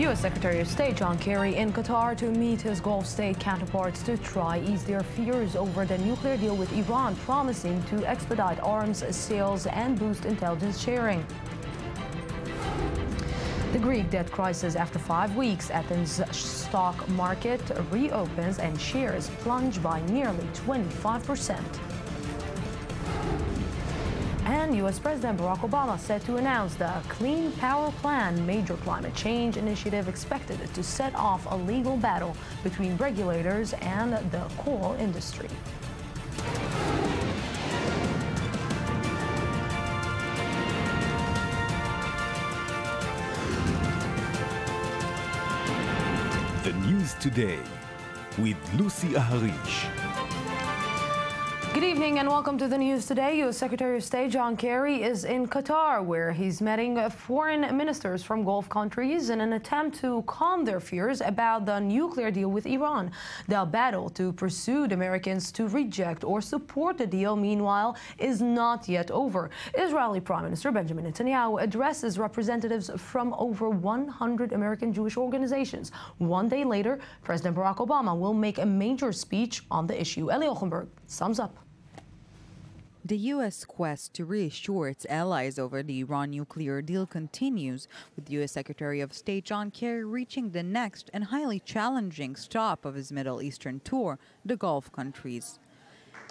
U.S. Secretary of State John Kerry in Qatar to meet his Gulf state counterparts to try ease their fears over the nuclear deal with Iran, promising to expedite arms sales and boost intelligence sharing. The Greek debt crisis after 5 weeks. Athens stock market reopens and shares plunge by nearly 25%. And U.S. President Barack Obama set to announce the Clean Power Plan, major climate change initiative expected to set off a legal battle between regulators and the coal industry. The News Today with Lucy Aharish. Good evening and welcome to the News Today. U.S. Secretary of State John Kerry is in Qatar, where he's meeting foreign ministers from Gulf countries in an attempt to calm their fears about the nuclear deal with Iran. The battle to persuade Americans to reject or support the deal, meanwhile, is not yet over. Israeli Prime Minister Benjamin Netanyahu addresses representatives from over 100 American Jewish organizations. One day later, President Barack Obama will make a major speech on the issue. Eli Ochenberg sums up. The U.S. quest to reassure its allies over the Iran nuclear deal continues, with U.S. Secretary of State John Kerry reaching the next and highly challenging stop of his Middle Eastern tour, the Gulf countries.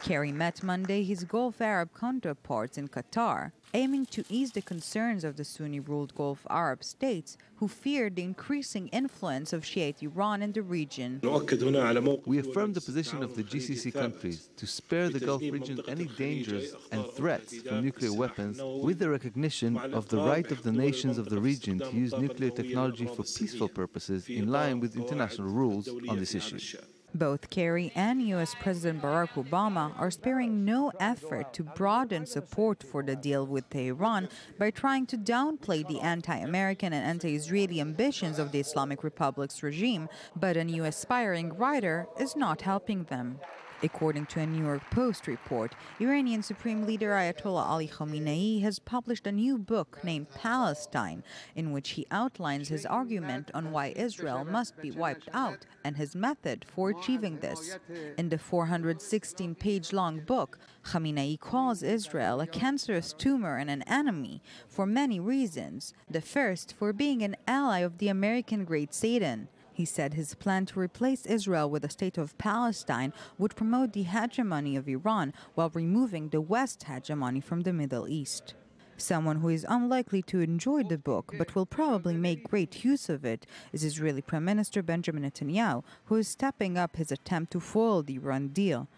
Kerry met Monday his Gulf Arab counterparts in Qatar, aiming to ease the concerns of the Sunni-ruled Gulf Arab states who feared the increasing influence of Shiite Iran in the region. We affirm the position of the GCC countries to spare the Gulf region any dangers and threats from nuclear weapons, with the recognition of the right of the nations of the region to use nuclear technology for peaceful purposes in line with international rules on this issue. Both Kerry and U.S. President Barack Obama are sparing no effort to broaden support for the deal with Tehran by trying to downplay the anti-American and anti-Israeli ambitions of the Islamic Republic's regime, but a new aspiring writer is not helping them. According to a New York Post report, Iranian Supreme Leader Ayatollah Ali Khamenei has published a new book named Palestine, in which he outlines his argument on why Israel must be wiped out and his method for achieving this. In the 416-page-long book, Khamenei calls Israel a cancerous tumor and an enemy for many reasons. The first, for being an ally of the American great Satan. He said his plan to replace Israel with a state of Palestine would promote the hegemony of Iran while removing the West's hegemony from the Middle East. Someone who is unlikely to enjoy the book but will probably make great use of it is Israeli Prime Minister Benjamin Netanyahu, who is stepping up his attempt to foil the Iran deal.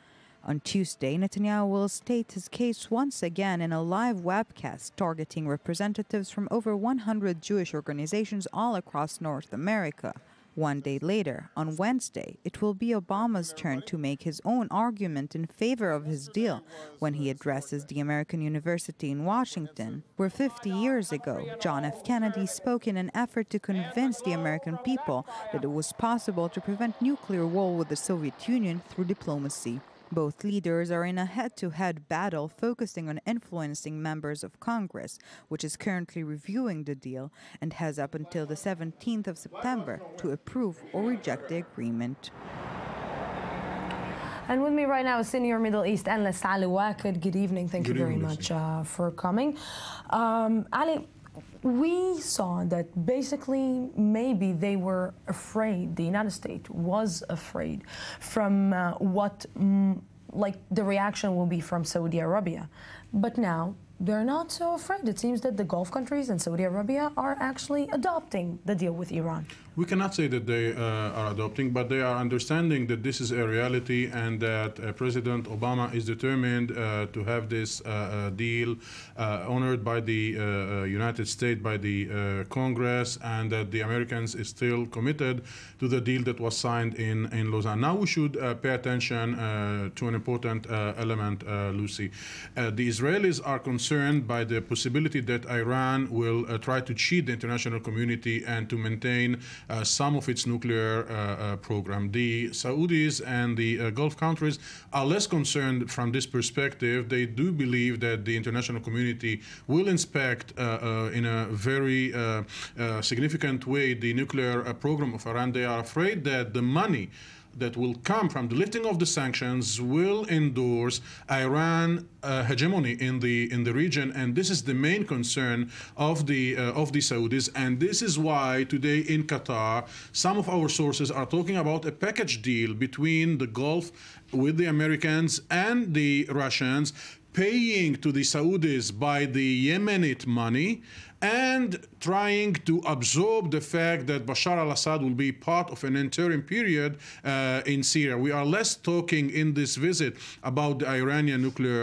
On Tuesday, Netanyahu will state his case once again in a live webcast targeting representatives from over 100 Jewish organizations all across North America. One day later, on Wednesday, it will be Obama's turn to make his own argument in favor of his deal when he addresses the American University in Washington, where 50 years ago, John F. Kennedy spoke in an effort to convince the American people that it was possible to prevent nuclear war with the Soviet Union through diplomacy. Both leaders are in a head-to-head battle focusing on influencing members of Congress, which is currently reviewing the deal and has up until the 17th of September to approve or reject the agreement. And with me right now is senior Middle East analyst Ali Waqid. Good evening. Thank you very much for coming. Ali, we saw that basically maybe they were afraid, the United States was afraid from what the reaction will be from Saudi Arabia. But now they're not so afraid. It seems that the Gulf countries and Saudi Arabia are actually adopting the deal with Iran. We cannot say that they are adopting, but they are understanding that this is a reality and that President Obama is determined to have this deal honored by the United States, by the Congress, and that the Americans is still committed to the deal that was signed in Lausanne. Now we should pay attention to an important element, Lucy. The Israelis are concerned concerned by the possibility that Iran will try to cheat the international community and to maintain some of its nuclear program. The Saudis and the Gulf countries are less concerned from this perspective. They do believe that the international community will inspect in a very significant way the nuclear program of Iran. They are afraid that the money that will come from the lifting of the sanctions will endorse Iran hegemony in the region, and this is the main concern of the Saudis. And this is why today in Qatar, some of our sources are talking about a package deal between the Gulf with the Americans and the Russians, paying to the Saudis by the Yemenite money and trying to absorb the fact that Bashar al-Assad will be part of an interim period in Syria. We are less talking in this visit about the Iranian nuclear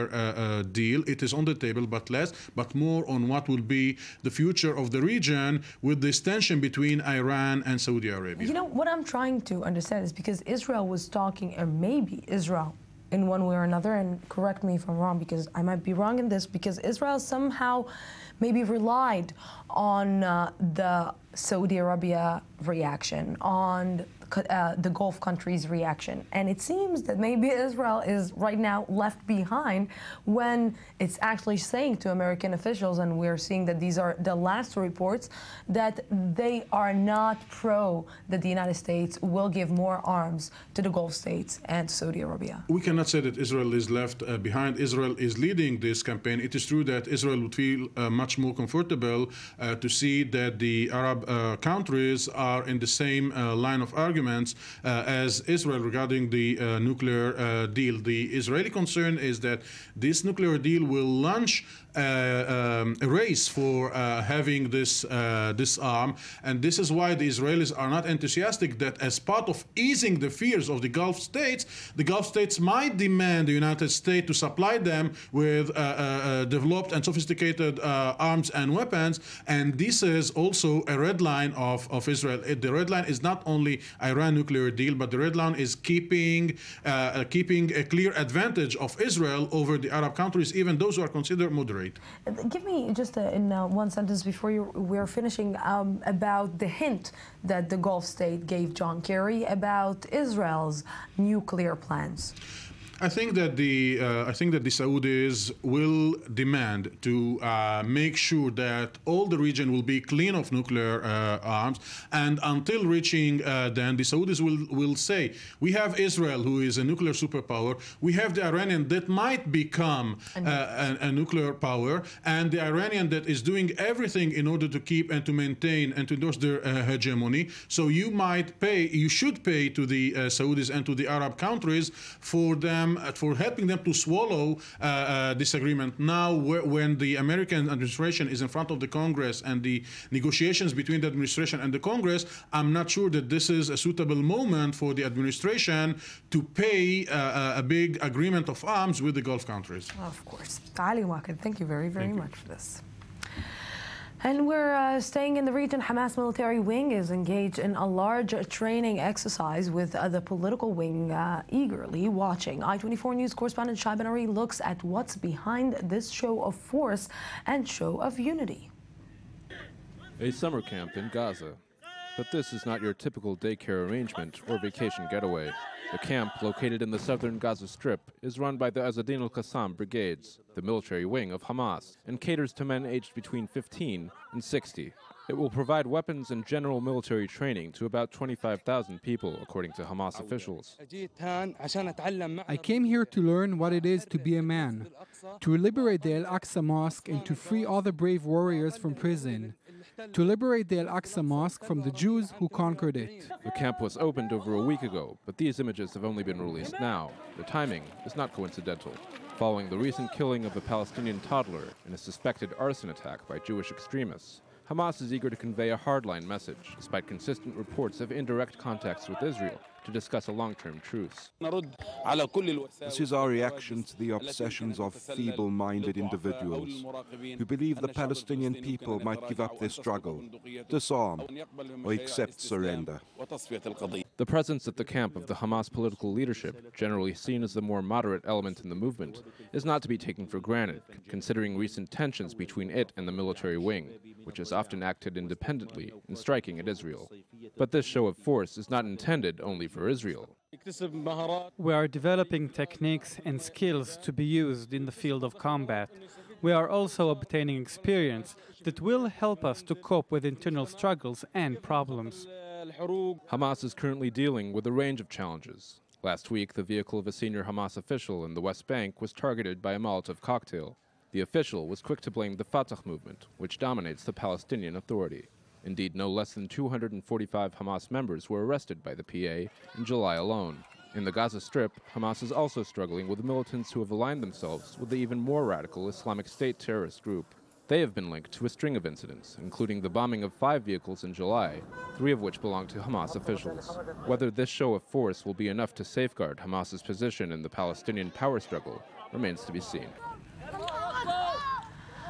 deal. It is on the table, but more on what will be the future of the region with this tension between Iran and Saudi Arabia. You know, what I'm trying to understand is because Israel was talking, or maybe Israel in one way or another, and correct me if I'm wrong, because I might be wrong in this, because Israel somehow maybe relied on the Saudi Arabia reaction, on the Gulf countries' reaction. And it seems that maybe Israel is right now left behind when it's actually saying to American officials, and we're seeing that these are the last reports, that they are not pro that the United States will give more arms to the Gulf states and Saudi Arabia. We cannot say that Israel is left behind. Israel is leading this campaign. It is true that Israel would feel much more comfortable to see that the Arab countries are in the same line of arguments as Israel regarding the nuclear deal. The Israeli concern is that this nuclear deal will launch a race for having this arm, and this is why the Israelis are not enthusiastic that as part of easing the fears of the Gulf states might demand the United States to supply them with developed and sophisticated arms and weapons, and this is also a red line of Israel. The red line is not only Iran nuclear deal, but the red line is keeping a clear advantage of Israel over the Arab countries, even those who are considered moderate. Give me just in one sentence before we're finishing about the hint that the Gulf state gave John Kerry about Israel's nuclear plans. I think that the Saudis will demand to make sure that all the region will be clean of nuclear arms, and until reaching then, the Saudis will say, we have Israel, who is a nuclear superpower, we have the Iranian that might become a nuclear power, and the Iranian that is doing everything in order to keep and to maintain and to endorse their hegemony. So you should pay to the Saudis and to the Arab countries for helping them to swallow this agreement. Now, when the American administration is in front of the Congress and the negotiations between the administration and the Congress, I'm not sure that this is a suitable moment for the administration to pay a big agreement of arms with the Gulf countries. Of course. Ali Waqid, thank you very, very much for this. And we're staying in the region. Hamas military wing is engaged in a large training exercise with the political wing eagerly watching. I-24 News correspondent Shai Ben Ari looks at what's behind this show of force and show of unity. A summer camp in Gaza. But this is not your typical daycare arrangement or vacation getaway. The camp, located in the southern Gaza Strip, is run by the Azzadin al-Qassam brigades, the military wing of Hamas, and caters to men aged between 15 and 60. It will provide weapons and general military training to about 25,000 people, according to Hamas officials. I came here to learn what it is to be a man, to liberate the Al-Aqsa Mosque and to free all the brave warriors from prison, to liberate the Al-Aqsa Mosque from the Jews who conquered it. The camp was opened over a week ago, but these images have only been released now. The timing is not coincidental. Following the recent killing of a Palestinian toddler in a suspected arson attack by Jewish extremists, Hamas is eager to convey a hardline message, despite consistent reports of indirect contacts with Israel, to discuss a long-term truce. This is our reaction to the obsessions of feeble-minded individuals who believe the Palestinian people might give up their struggle, disarm, or accept surrender. The presence at the camp of the Hamas political leadership, generally seen as the more moderate element in the movement, is not to be taken for granted, considering recent tensions between it and the military wing, which has often acted independently in striking at Israel. But this show of force is not intended only for Israel. We are developing techniques and skills to be used in the field of combat. We are also obtaining experience that will help us to cope with internal struggles and problems. Hamas is currently dealing with a range of challenges. Last week, the vehicle of a senior Hamas official in the West Bank was targeted by a Molotov cocktail. The official was quick to blame the Fatah movement, which dominates the Palestinian Authority. Indeed, no less than 245 Hamas members were arrested by the PA in July alone. In the Gaza Strip, Hamas is also struggling with militants who have aligned themselves with the even more radical Islamic State terrorist group. They have been linked to a string of incidents, including the bombing of 5 vehicles in July, 3 of which belong to Hamas officials. Whether this show of force will be enough to safeguard Hamas's position in the Palestinian power struggle remains to be seen.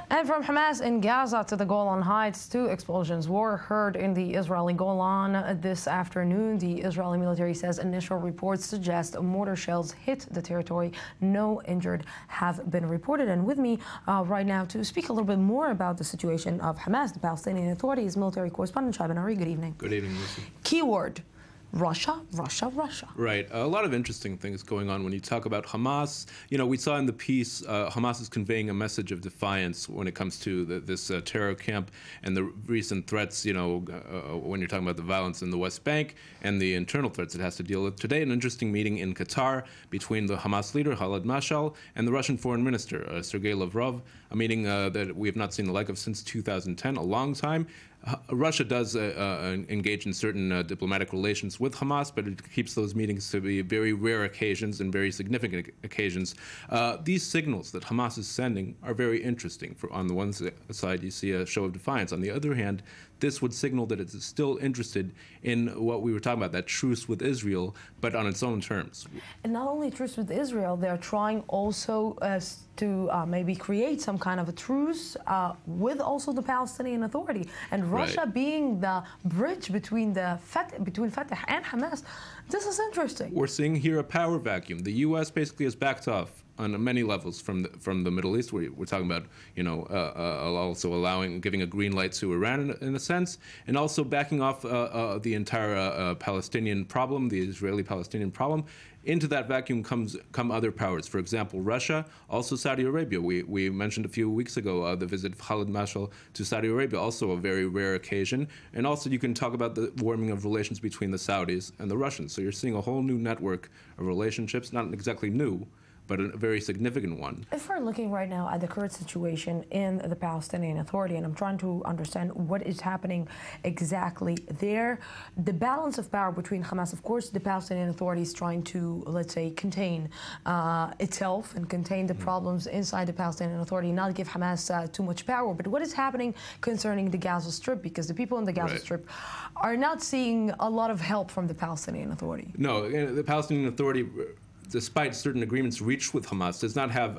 And from Hamas in Gaza to the Golan Heights, 2 explosions were heard in the Israeli Golan this afternoon. The Israeli military says initial reports suggest mortar shells hit the territory. No injured have been reported. And with me right now to speak a little bit more about the situation of Hamas, the Palestinian Authority, is military correspondent Shaiban Ari. Good evening. Good evening, Lucy. Keyword: Russia, Russia, Russia. Right. A lot of interesting things going on when you talk about Hamas. You know, we saw in the piece, Hamas is conveying a message of defiance when it comes to this terror camp and the recent threats, you know, when you're talking about the violence in the West Bank and the internal threats it has to deal with. Today, an interesting meeting in Qatar between the Hamas leader, Khalid Mashal, and the Russian foreign minister, Sergei Lavrov, a meeting that we have not seen the like of since 2010, a long time. Russia does engage in certain diplomatic relations with Hamas, but it keeps those meetings to be very rare occasions and very significant occasions. These signals that Hamas is sending are very interesting. On the one side, you see a show of defiance. On the other hand, this would signal that it's still interested in what we were talking about, that truce with Israel, but on its own terms. And not only truce with Israel, they're trying also to maybe create some kind of a truce with also the Palestinian Authority. And Russia being the bridge between Fatah and Hamas, this is interesting. We're seeing here a power vacuum. The U.S. basically has backed off on many levels from the Middle East. We're talking about, you know, also giving a green light to Iran in a sense, and also backing off the entire Palestinian problem, the Israeli-Palestinian problem. Into that vacuum come other powers. For example, Russia, also Saudi Arabia. We mentioned a few weeks ago the visit of Khalid Mashal to Saudi Arabia, also a very rare occasion. And also you can talk about the warming of relations between the Saudis and the Russians. So you're seeing a whole new network of relationships, not exactly new, but a very significant one. If we're looking right now at the current situation in the Palestinian Authority, and I'm trying to understand what is happening exactly there, the balance of power between Hamas, of course, the Palestinian Authority is trying to, let's say, contain itself and contain the problems inside the Palestinian Authority, not give Hamas too much power. But what is happening concerning the Gaza Strip? Because the people in the Gaza Strip are not seeing a lot of help from the Palestinian Authority. No, the Palestinian Authority, despite certain agreements reached with Hamas, does not have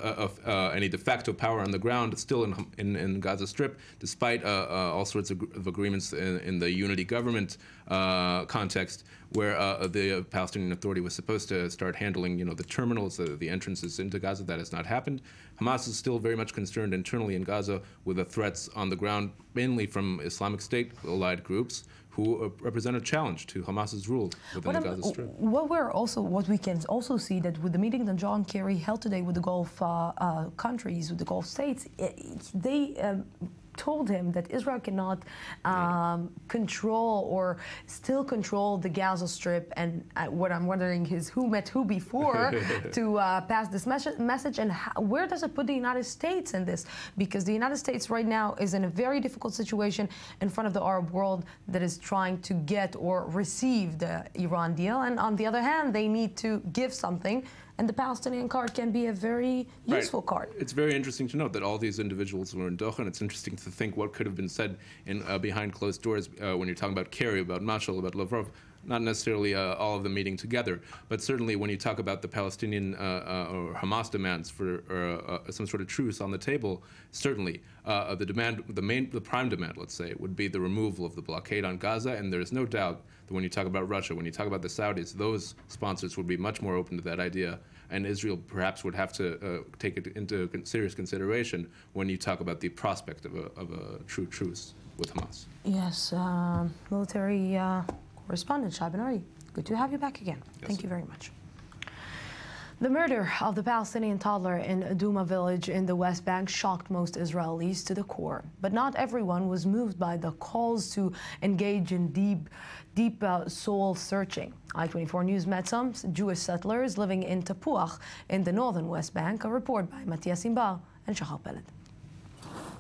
any de facto power on the ground still in Gaza Strip, despite all sorts of agreements in the unity government context, where the Palestinian Authority was supposed to start handling, you know, the terminals, the entrances into Gaza. That has not happened. Hamas is still very much concerned internally in Gaza with the threats on the ground, mainly from Islamic State-allied groups, who represent a challenge to Hamas's rule within the Gaza Strip. What we can also see that with the meeting that John Kerry held today with the Gulf countries, with the Gulf states, they told him that Israel cannot control or still control the Gaza Strip. And what I'm wondering is who met who before to pass this message, and where does it put the United States in this? Because the United States right now is in a very difficult situation in front of the Arab world that is trying to get or receive the Iran deal. And on the other hand, they need to give something. And the Palestinian card can be a very useful card. It's very interesting to note that all these individuals were in Doha, and it's interesting to think what could have been said in behind closed doors when you're talking about Kerry, about Mashal, about Lavrov. not necessarily all of them meeting together, but certainly when you talk about the Palestinian or Hamas demands for some sort of truce on the table, certainly the prime demand, let's say, would be the removal of the blockade on Gaza, and there is no doubt that when you talk about Russia, when you talk about the Saudis, those sponsors would be much more open to that idea, and Israel perhaps would have to take it into serious consideration when you talk about the prospect of a true truce with Hamas. Yes, military correspondent Shai Ben-Ari, good to have you back again. Yes, Thank you very much. The murder of the Palestinian toddler in Douma village in the West Bank shocked most Israelis to the core. But not everyone was moved by the calls to engage in deep soul searching. I-24 News met some Jewish settlers living in Tapuach in the northern West Bank. A report by Matthias Imbar and Shahar Peled.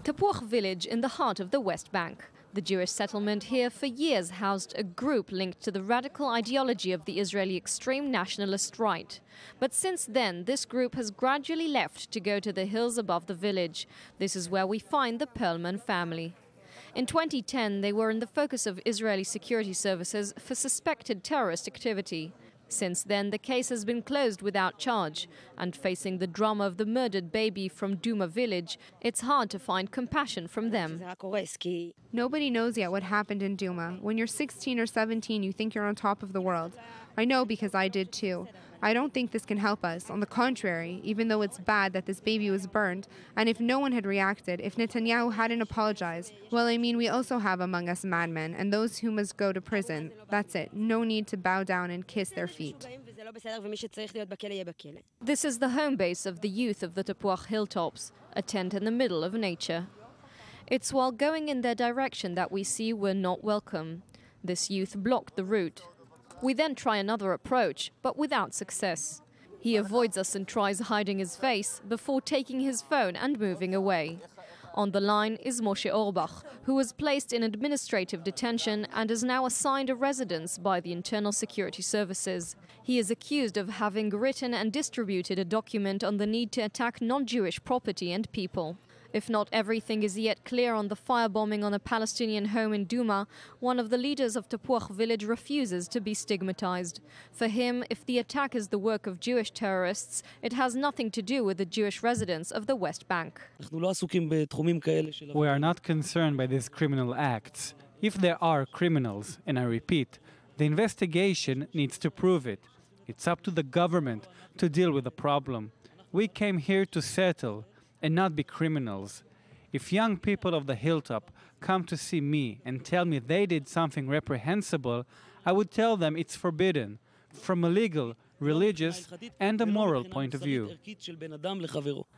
Tapuach village in the heart of the West Bank. The Jewish settlement here for years housed a group linked to the radical ideology of the Israeli extreme nationalist right. But since then, this group has gradually left to go to the hills above the village. This is where we find the Perlman family. In 2010, they were in the focus of Israeli security services for suspected terrorist activity. Since then, the case has been closed without charge, and facing the drama of the murdered baby from Douma village, it's hard to find compassion from them. Nobody knows yet what happened in Douma. When you're 16 or 17, you think you're on top of the world. I know because I did too. I don't think this can help us. On the contrary, even though it's bad that this baby was burned, and if no one had reacted, if Netanyahu hadn't apologized, well, I mean, we also have among us madmen and those who must go to prison. That's it. No need to bow down and kiss their feet. This is the home base of the youth of the Tapuach hilltops, a tent in the middle of nature. It's while going in their direction that we see we're not welcome. This youth blocked the route. We then try another approach, but without success. He avoids us and tries hiding his face before taking his phone and moving away. On the line is Moshe Orbach, who was placed in administrative detention and is now assigned a residence by the Internal Security Services. He is accused of having written and distributed a document on the need to attack non-Jewish property and people. If not everything is yet clear on the firebombing on a Palestinian home in Douma, one of the leaders of Tapuach village refuses to be stigmatized. For him, if the attack is the work of Jewish terrorists, it has nothing to do with the Jewish residents of the West Bank. We are not concerned by these criminal acts. If there are criminals, and I repeat, the investigation needs to prove it. It's up to the government to deal with the problem. We came here to settle and not be criminals. If young people of the hilltop come to see me and tell me they did something reprehensible, I would tell them it's forbidden, from a legal, religious, and a moral point of view.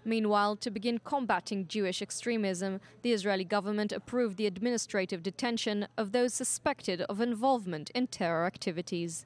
Meanwhile, to begin combating Jewish extremism, the Israeli government approved the administrative detention of those suspected of involvement in terror activities.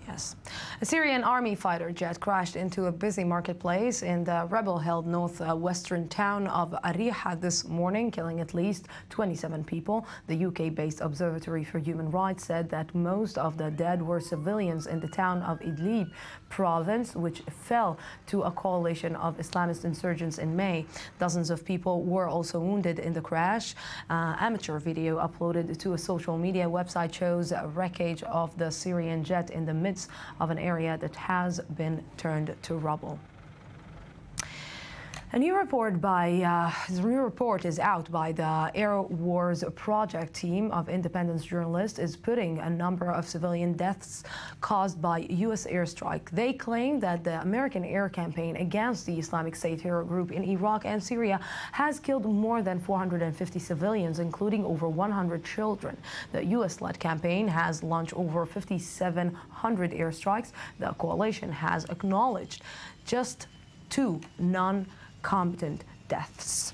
Yes. A Syrian army fighter jet crashed into a busy marketplace in the rebel-held northwestern town of Ariha this morning, killing at least 27 people. The UK-based Observatory for Human Rights said that most of the dead were civilians in the town of Idlib province, which fell to a coalition of Islamist insurgents in May. Dozens of people were also wounded in the crash. Amateur video uploaded to a social media website shows wreckage of the Syrian jet in the midst of an area that has been turned to rubble. A new report is out by the Air Wars Project team of independence journalists is putting a number of civilian deaths caused by U.S. airstrike. They claim that the American air campaign against the Islamic State terror group in Iraq and Syria has killed more than 450 civilians, including over 100 children. The U.S.-led campaign has launched over 5,700 airstrikes. The coalition has acknowledged just 2 non-combatant deaths.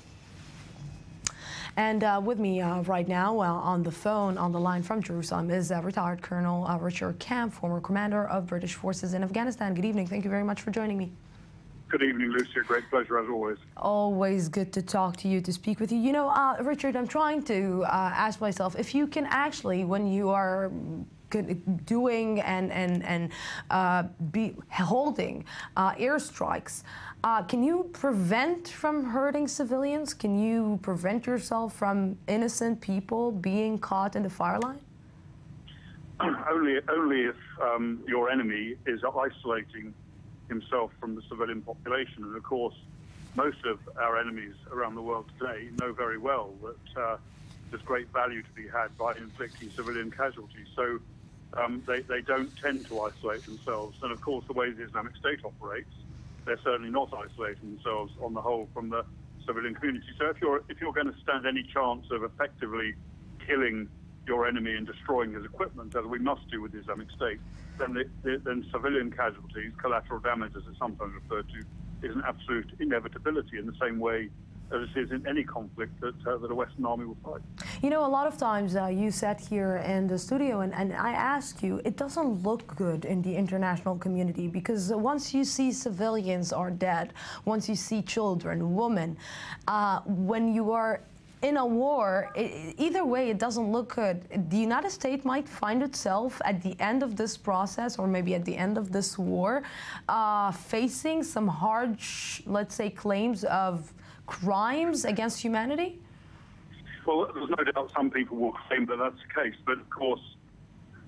And with me right now on the phone, on the line from Jerusalem, is retired Colonel Richard Camp, former commander of British forces in Afghanistan. Good evening. Thank you very much for joining me. Good evening, Lucy. A great pleasure, as always. Always good to talk to you, to speak with you. You know, Richard, I'm trying to ask myself if you can actually, when you are doing and be holding airstrikes, can you prevent from hurting civilians? Can you prevent yourself from innocent people being caught in the fire line? only if your enemy is isolating himself from the civilian population. And of course, most of our enemies around the world today know very well that there's great value to be had by inflicting civilian casualties. So they don't tend to isolate themselves. And of course, the way the Islamic State operates, they're certainly not isolating themselves on the whole from the civilian community. So if you're going to stand any chance of effectively killing your enemy and destroying his equipment, as we must do with the Islamic State, then civilian casualties, collateral damage, as it's sometimes referred to, is an absolute inevitability in the same way as it is in any conflict that a Western army will fight. You know, a lot of times you sat here in the studio and I ask you, it doesn't look good in the international community because once you see civilians are dead, once you see children, women, when you are in a war, either way, it doesn't look good. The United States might find itself at the end of this process, or maybe at the end of this war, facing some hard, let's say, claims of crimes against humanity? Well, there's no doubt some people will claim that that's the case, but of course,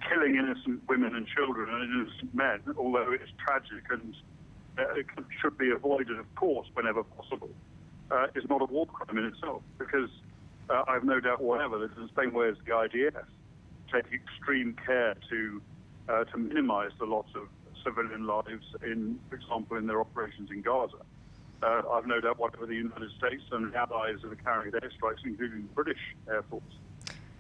killing innocent women and children and innocent men, although it's tragic and it should be avoided, of course, whenever possible, is not a war crime in itself, because I have no doubt whatever that in the same way as the IDF take extreme care to minimize the loss of civilian lives, for example, in their operations in Gaza. I've no doubt whatever the United States and the allies that are carrying airstrikes, including the British Air Force,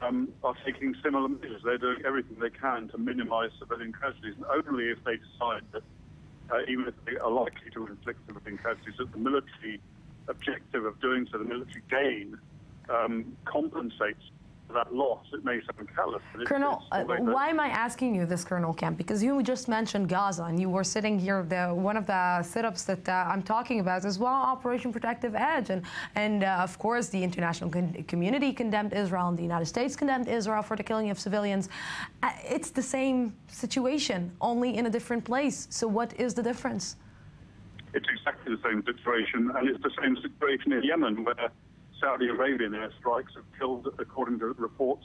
are taking similar measures. They're doing everything they can to minimize civilian casualties, and only if they decide that, even if they are likely to inflict civilian casualties, that the military objective of doing so, the military gain, compensates for that loss. It may sound callous, but Colonel, why am I asking you this, Colonel Kemp? Because you just mentioned Gaza, and you were sitting here. One of the sit-ups that I'm talking about is, well, Operation Protective Edge, and of course, the international community condemned Israel, and the United States condemned Israel for the killing of civilians. It's the same situation, only in a different place. So what is the difference? It's exactly the same situation, and it's the same situation in Yemen, where Saudi Arabian airstrikes have killed, according to reports,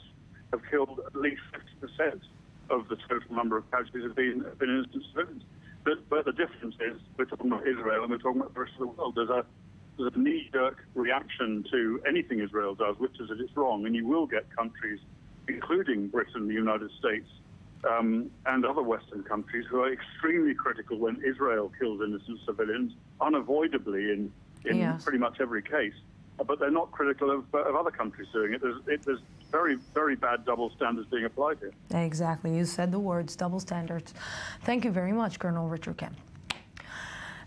have killed at least 50% of the total number of casualties have been innocent civilians. But the difference is, we're talking about Israel and we're talking about the rest of the world. There's a knee-jerk reaction to anything Israel does, which is that it's wrong, and you will get countries, including Britain, the United States, and other Western countries, who are extremely critical when Israel kills innocent civilians, unavoidably in Yes. pretty much every case. But they're not critical of other countries doing it. There's very, very bad double standards being applied here. Exactly. You said the words, double standards. Thank you very much, Colonel Richard Kemp.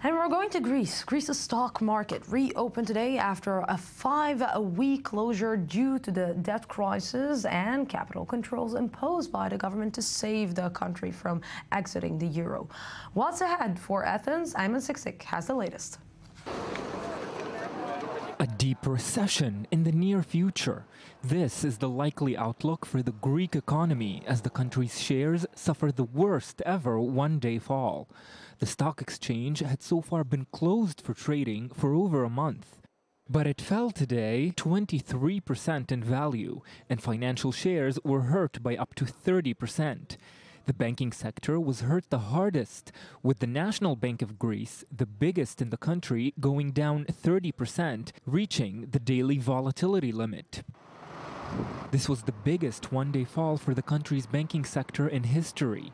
And we're going to Greece. Greece's stock market reopened today after a 5-week closure due to the debt crisis and capital controls imposed by the government to save the country from exiting the euro. What's ahead for Athens? Ayman Siksik has the latest. A deep recession in the near future. This is the likely outlook for the Greek economy as the country's shares suffer the worst ever one-day fall. The stock exchange had so far been closed for trading for over a month. But it fell today 23% in value, and financial shares were hurt by up to 30%. The banking sector was hurt the hardest, with the National Bank of Greece, the biggest in the country, going down 30%, reaching the daily volatility limit. This was the biggest one-day fall for the country's banking sector in history.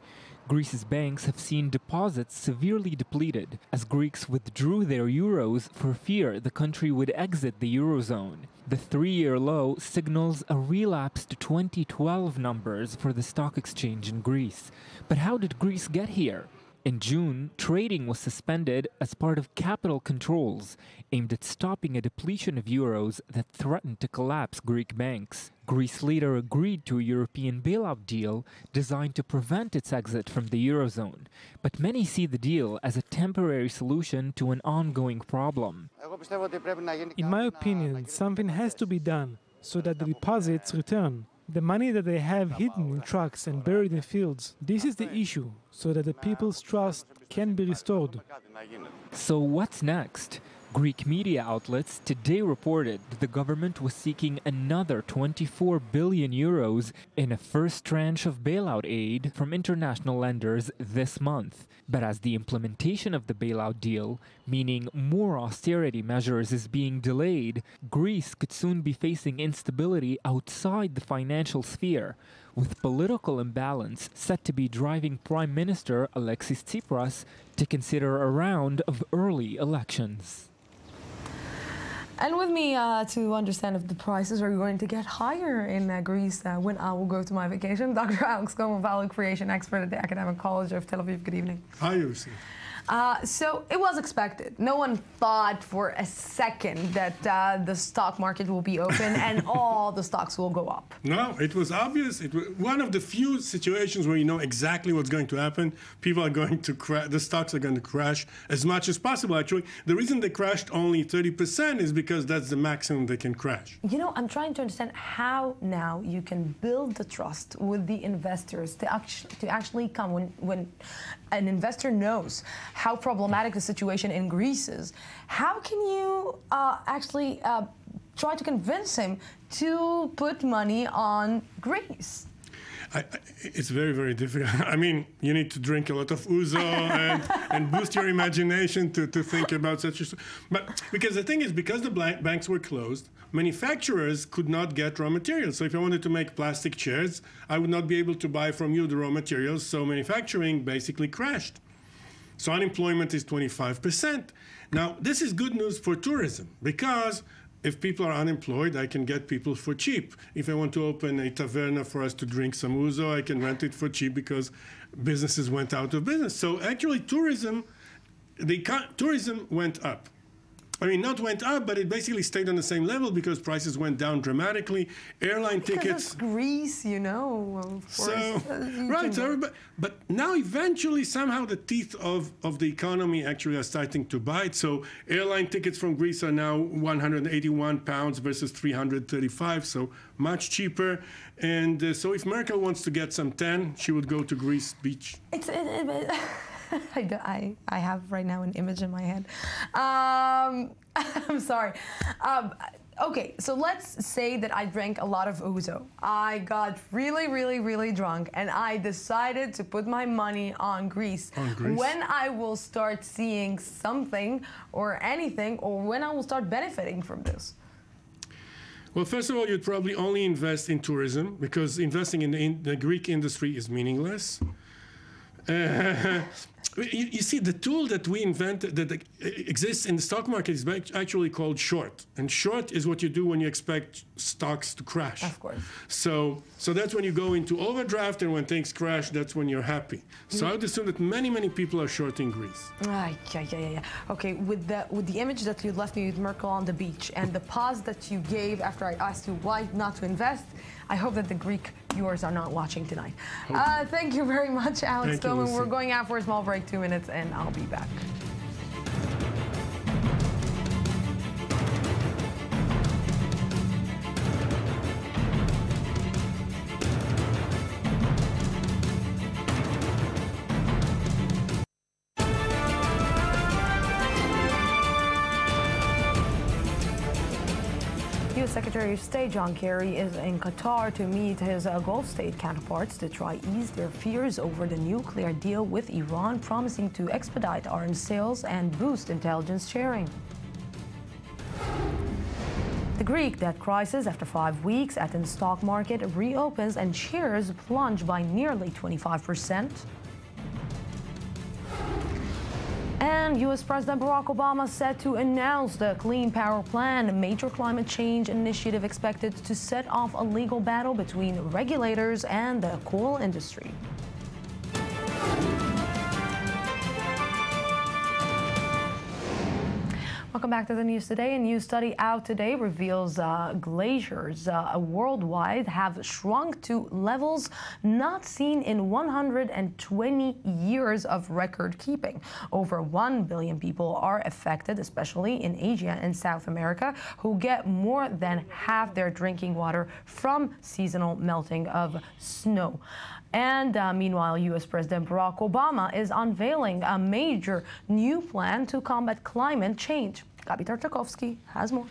Greece's banks have seen deposits severely depleted as Greeks withdrew their euros for fear the country would exit the eurozone. The 3-year low signals a relapse to 2012 numbers for the stock exchange in Greece. But how did Greece get here? In June, trading was suspended as part of capital controls aimed at stopping a depletion of euros that threatened to collapse Greek banks. Greece later agreed to a European bailout deal designed to prevent its exit from the eurozone. But many see the deal as a temporary solution to an ongoing problem. In my opinion, something has to be done so that the deposits return. The money that they have hidden in trucks and buried in fields, this is the issue, so that the people's trust can be restored. So what's next? Greek media outlets today reported that the government was seeking another 24 billion euros in a first tranche of bailout aid from international lenders this month. But as the implementation of the bailout deal, meaning more austerity measures, is being delayed, Greece could soon be facing instability outside the financial sphere, with political imbalance set to be driving Prime Minister Alexis Tsipras to consider a round of early elections. And with me to understand if the prices are going to get higher in Greece when I will go to my vacation, Dr. Alex Cohen, value creation expert at the Academic College of Tel Aviv. Good evening. Hi, Lucy. So it was expected. No one thought for a second that the stock market will be open and all the stocks will go up. No, it was obvious. It was one of the few situations where you know exactly what's going to happen. People are going to crash. The stocks are going to crash as much as possible, actually. The reason they crashed only 30% is because that's the maximum they can crash. You know, I'm trying to understand how now you can build the trust with the investors to actually come when an investor knows how problematic the situation in Greece is. How can you actually try to convince him to put money on Greece? It's very, very difficult. I mean, you need to drink a lot of ouzo and boost your imagination to think about such a... But because the thing is, because the banks were closed, manufacturers could not get raw materials. So if I wanted to make plastic chairs, I would not be able to buy from you the raw materials. So manufacturing basically crashed. So unemployment is 25%. Now, this is good news for tourism because if people are unemployed, I can get people for cheap. If I want to open a taverna for us to drink some ouzo, I can rent it for cheap because businesses went out of business. So actually tourism went up. I mean, not went up, but it basically stayed on the same level because prices went down dramatically. Airline tickets. Because Greece, you know, of course. So, right, so everybody, but now eventually somehow the teeth of the economy actually are starting to bite. So airline tickets from Greece are now £181 versus 335, so much cheaper. And so if Merkel wants to get some tan, she would go to Greece beach. I have right now an image in my head. I'm sorry. Okay, so let's say that I drank a lot of ouzo. I got really, really, really drunk, and I decided to put my money on Greece. When I will start seeing something or anything, or when I will start benefiting from this? Well, first of all, you'd probably only invest in tourism because investing in the Greek industry is meaningless. You see, the tool that we invented that exists in the stock market is actually called short. And short is what you do when you expect stocks to crash. Of course. So that's when you go into overdraft, and when things crash, that's when you're happy. So I would assume that many, many people are shorting Greece. Yeah. Okay, with the image that you left me with Merkel on the beach and the pause that you gave after I asked you why not to invest, I hope that the Greek viewers are not watching tonight. Thank you very much, Alex Cohen. We're going out for a small break, 2 minutes, and I'll be back. U.S. Secretary of State John Kerry is in Qatar to meet his Gulf state counterparts to try ease their fears over the nuclear deal with Iran, promising to expedite arms sales and boost intelligence sharing. The Greek debt crisis after 5 weeks at the stock market reopens and shares plunge by nearly 25%. And U.S. President Barack Obama set to announce the Clean Power Plan, a major climate change initiative expected to set off a legal battle between regulators and the coal industry. Welcome back to the news today. A new study out today reveals glaciers worldwide have shrunk to levels not seen in 120 years of record keeping. Over 1 billion people are affected, especially in Asia and South America, who get more than half their drinking water from seasonal melting of snow. And meanwhile, U.S. President Barack Obama is unveiling a major new plan to combat climate change. Gabi Tartakovsky has more.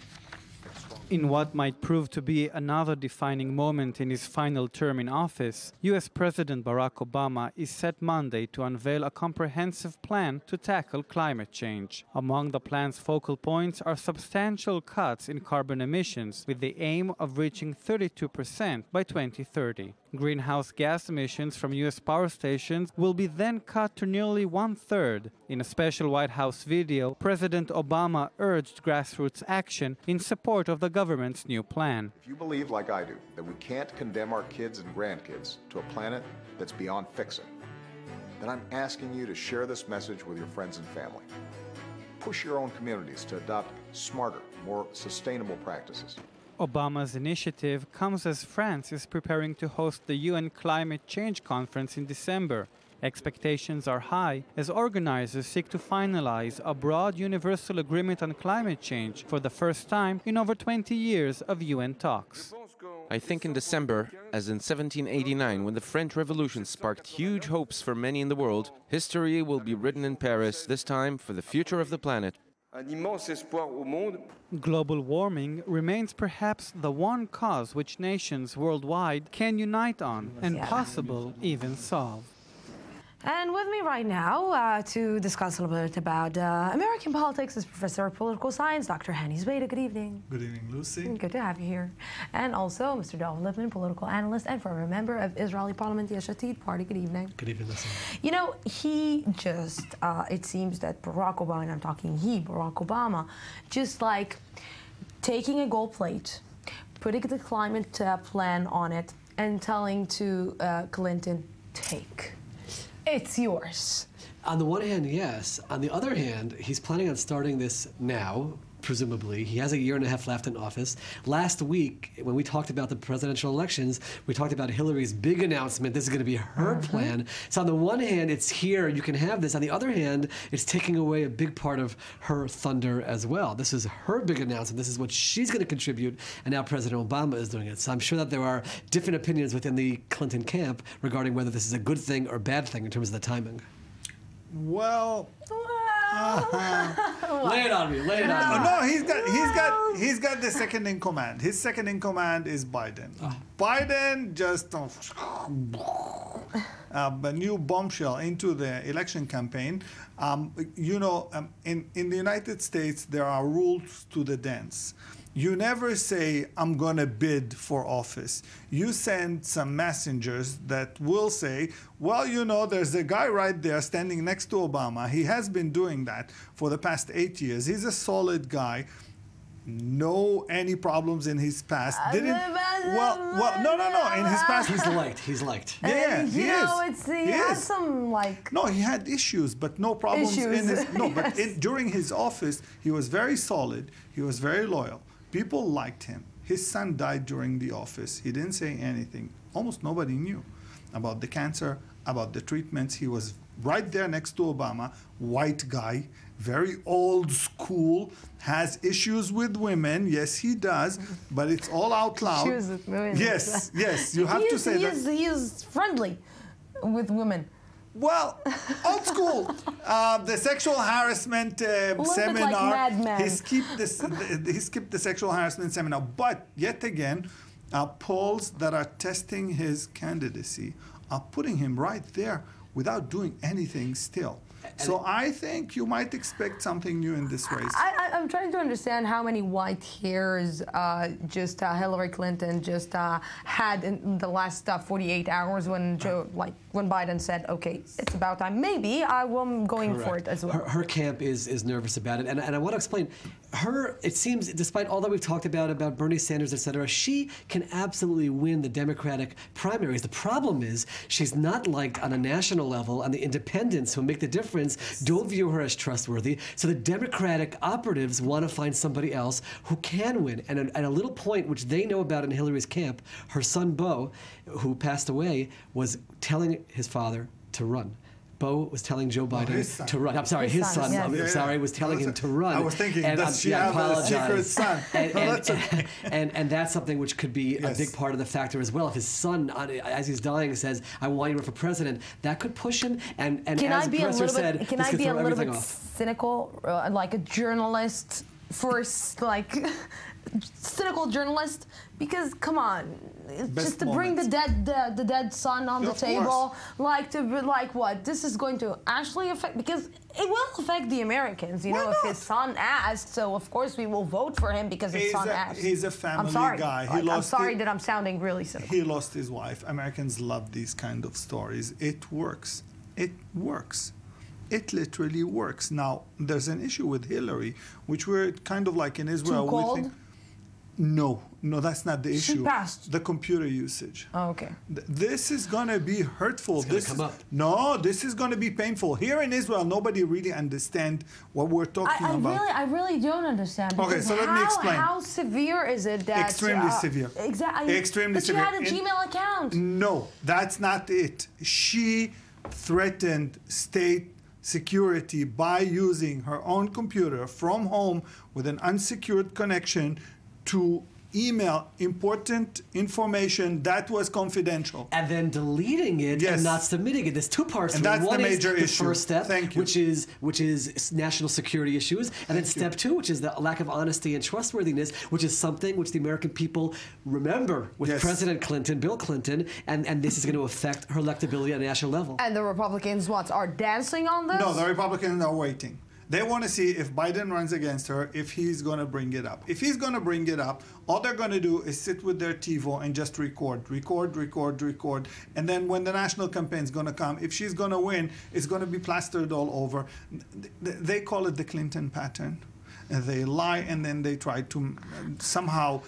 In what might prove to be another defining moment in his final term in office, U.S. President Barack Obama is set Monday to unveil a comprehensive plan to tackle climate change. Among the plan's focal points are substantial cuts in carbon emissions, with the aim of reaching 32% by 2030. Greenhouse gas emissions from U.S. power stations will be then cut to nearly 1/3. In a special White House video, President Obama urged grassroots action in support of the government's new plan. If you believe, like I do, that we can't condemn our kids and grandkids to a planet that's beyond fixing, then I'm asking you to share this message with your friends and family. Push your own communities to adopt smarter, more sustainable practices. Obama's initiative comes as France is preparing to host the UN Climate Change Conference in December. Expectations are high as organizers seek to finalize a broad universal agreement on climate change for the first time in over 20 years of UN talks. I think in December, as in 1789, when the French Revolution sparked huge hopes for many in the world, history will be written in Paris, this time for the future of the planet. Global warming remains perhaps the one cause which nations worldwide can unite on and possible even solve. And with me right now to discuss a little bit about American politics is Professor of Political Science, Dr. Hani Zbeda. Good evening. Good evening, Lucy. Good to have you here. And also Mr. Dalvin Lipman, political analyst and former member of Israeli Parliament Yesh Atid Party. Good evening. Good evening, Lucy. You know, he just, it seems that Barack Obama, and I'm talking Barack Obama, just like taking a gold plate, putting the climate plan on it, and telling to Clinton, take. It's yours. On the one hand, yes. On the other hand, he's planning on starting this now, presumably. He has a year and a half left in office. Last week, when we talked about the presidential elections, we talked about Hillary's big announcement. This is going to be her plan. So on the one hand, it's here, you can have this. On the other hand, it's taking away a big part of her thunder as well. This is her big announcement. This is what she's going to contribute, and now President Obama is doing it. So I'm sure that there are different opinions within the Clinton camp regarding whether this is a good thing or bad thing in terms of the timing. Well, lay it on me. Lay it on me. No, he's got the second in command. His second in command is Biden. Biden just a new bombshell into the election campaign. You know, in the United States, there are rules to the dance. You never say, I'm going to bid for office. You send some messengers that will say, well, you know, there's a guy right there standing next to Obama. He has been doing that for the past 8 years. He's a solid guy. No any problems in his past. No. In his past, He's liked. Yeah, he is. He had some like. No, he had issues, but no problems in his. No, but during his office, he was very solid. He was very loyal. People liked him. His son died during the office. He didn't say anything. Almost nobody knew about the cancer, about the treatments. He was right there next to Obama, white guy, very old school, has issues with women. Yes, he does, but it's all out loud. Issues with women. Yes, yes, you have to say that. He is friendly with women. Well, old school. The sexual harassment seminar. Like Mad Men. He skipped the sexual harassment seminar. But yet again, polls that are testing his candidacy are putting him right there without doing anything still. So I think you might expect something new in this race. I'm trying to understand how many white hairs Hillary Clinton just had in the last 48 hours when when Biden said, okay, it's about time. Maybe I'm going for it as well. Her camp is nervous about it. And I want to explain, it seems, despite all that we've talked about Bernie Sanders, et cetera, she can absolutely win the Democratic primaries. The problem is she's not liked on a national level, and the independents who make the difference don't view her as trustworthy. So the Democratic operatives want to find somebody else who can win. And a little point which they know about in Hillary's camp, her son Beau, who passed away, was telling his father to run. Beau was telling Joe Biden to run. I'm sorry, his son. Yes. I'm sorry, was telling him to run. I was thinking, does she have a secret son? And that's something which could be a big part of the factor as well. If his son, as he's dying, says, I want you to run for president, that could push him. And can as the professor said, can I be a little bit cynical, like a journalist? for like cynical journalist, because come on, just to bring the dead son on the table, like what? This is going to actually affect, because it will affect the Americans. You know, if his son asked, so of course we will vote for him because his son asked. He's a family guy. I'm sorry that I'm sounding really cynical. He lost his wife. Americans love these kind of stories. It works. It works. It literally works. Now, there's an issue with Hillary, which we're kind of like in Israel. Too cold? No, that's not the issue. She passed. The computer usage. Oh, okay. This is going to be hurtful. It's going to come up. No, this is going to be painful. Here in Israel, nobody really understands what we're talking about. I really don't understand. Okay, so let me explain. How severe is it that... Extremely severe. Exactly. Extremely severe. But she had a Gmail account. No, that's not it. She threatened state security by using her own computer from home with an unsecured connection to email important information that was confidential. And then deleting it and not submitting it. There's two parts to it. That's One the major is the issue. first step, Thank you. which is national security issues. And then step two, which is the lack of honesty and trustworthiness, which is something which the American people remember with President Clinton, Bill Clinton, and this is going to affect her electability at a national level. And the Republicans, are dancing on this? No, the Republicans are waiting. They want to see if Biden runs against her, if he's going to bring it up. If he's going to bring it up, all they're going to do is sit with their TiVo and just record. And then when the national campaign is going to come, if she's going to win, it's going to be plastered all over. They call it the Clinton pattern. And they lie and then they try to somehow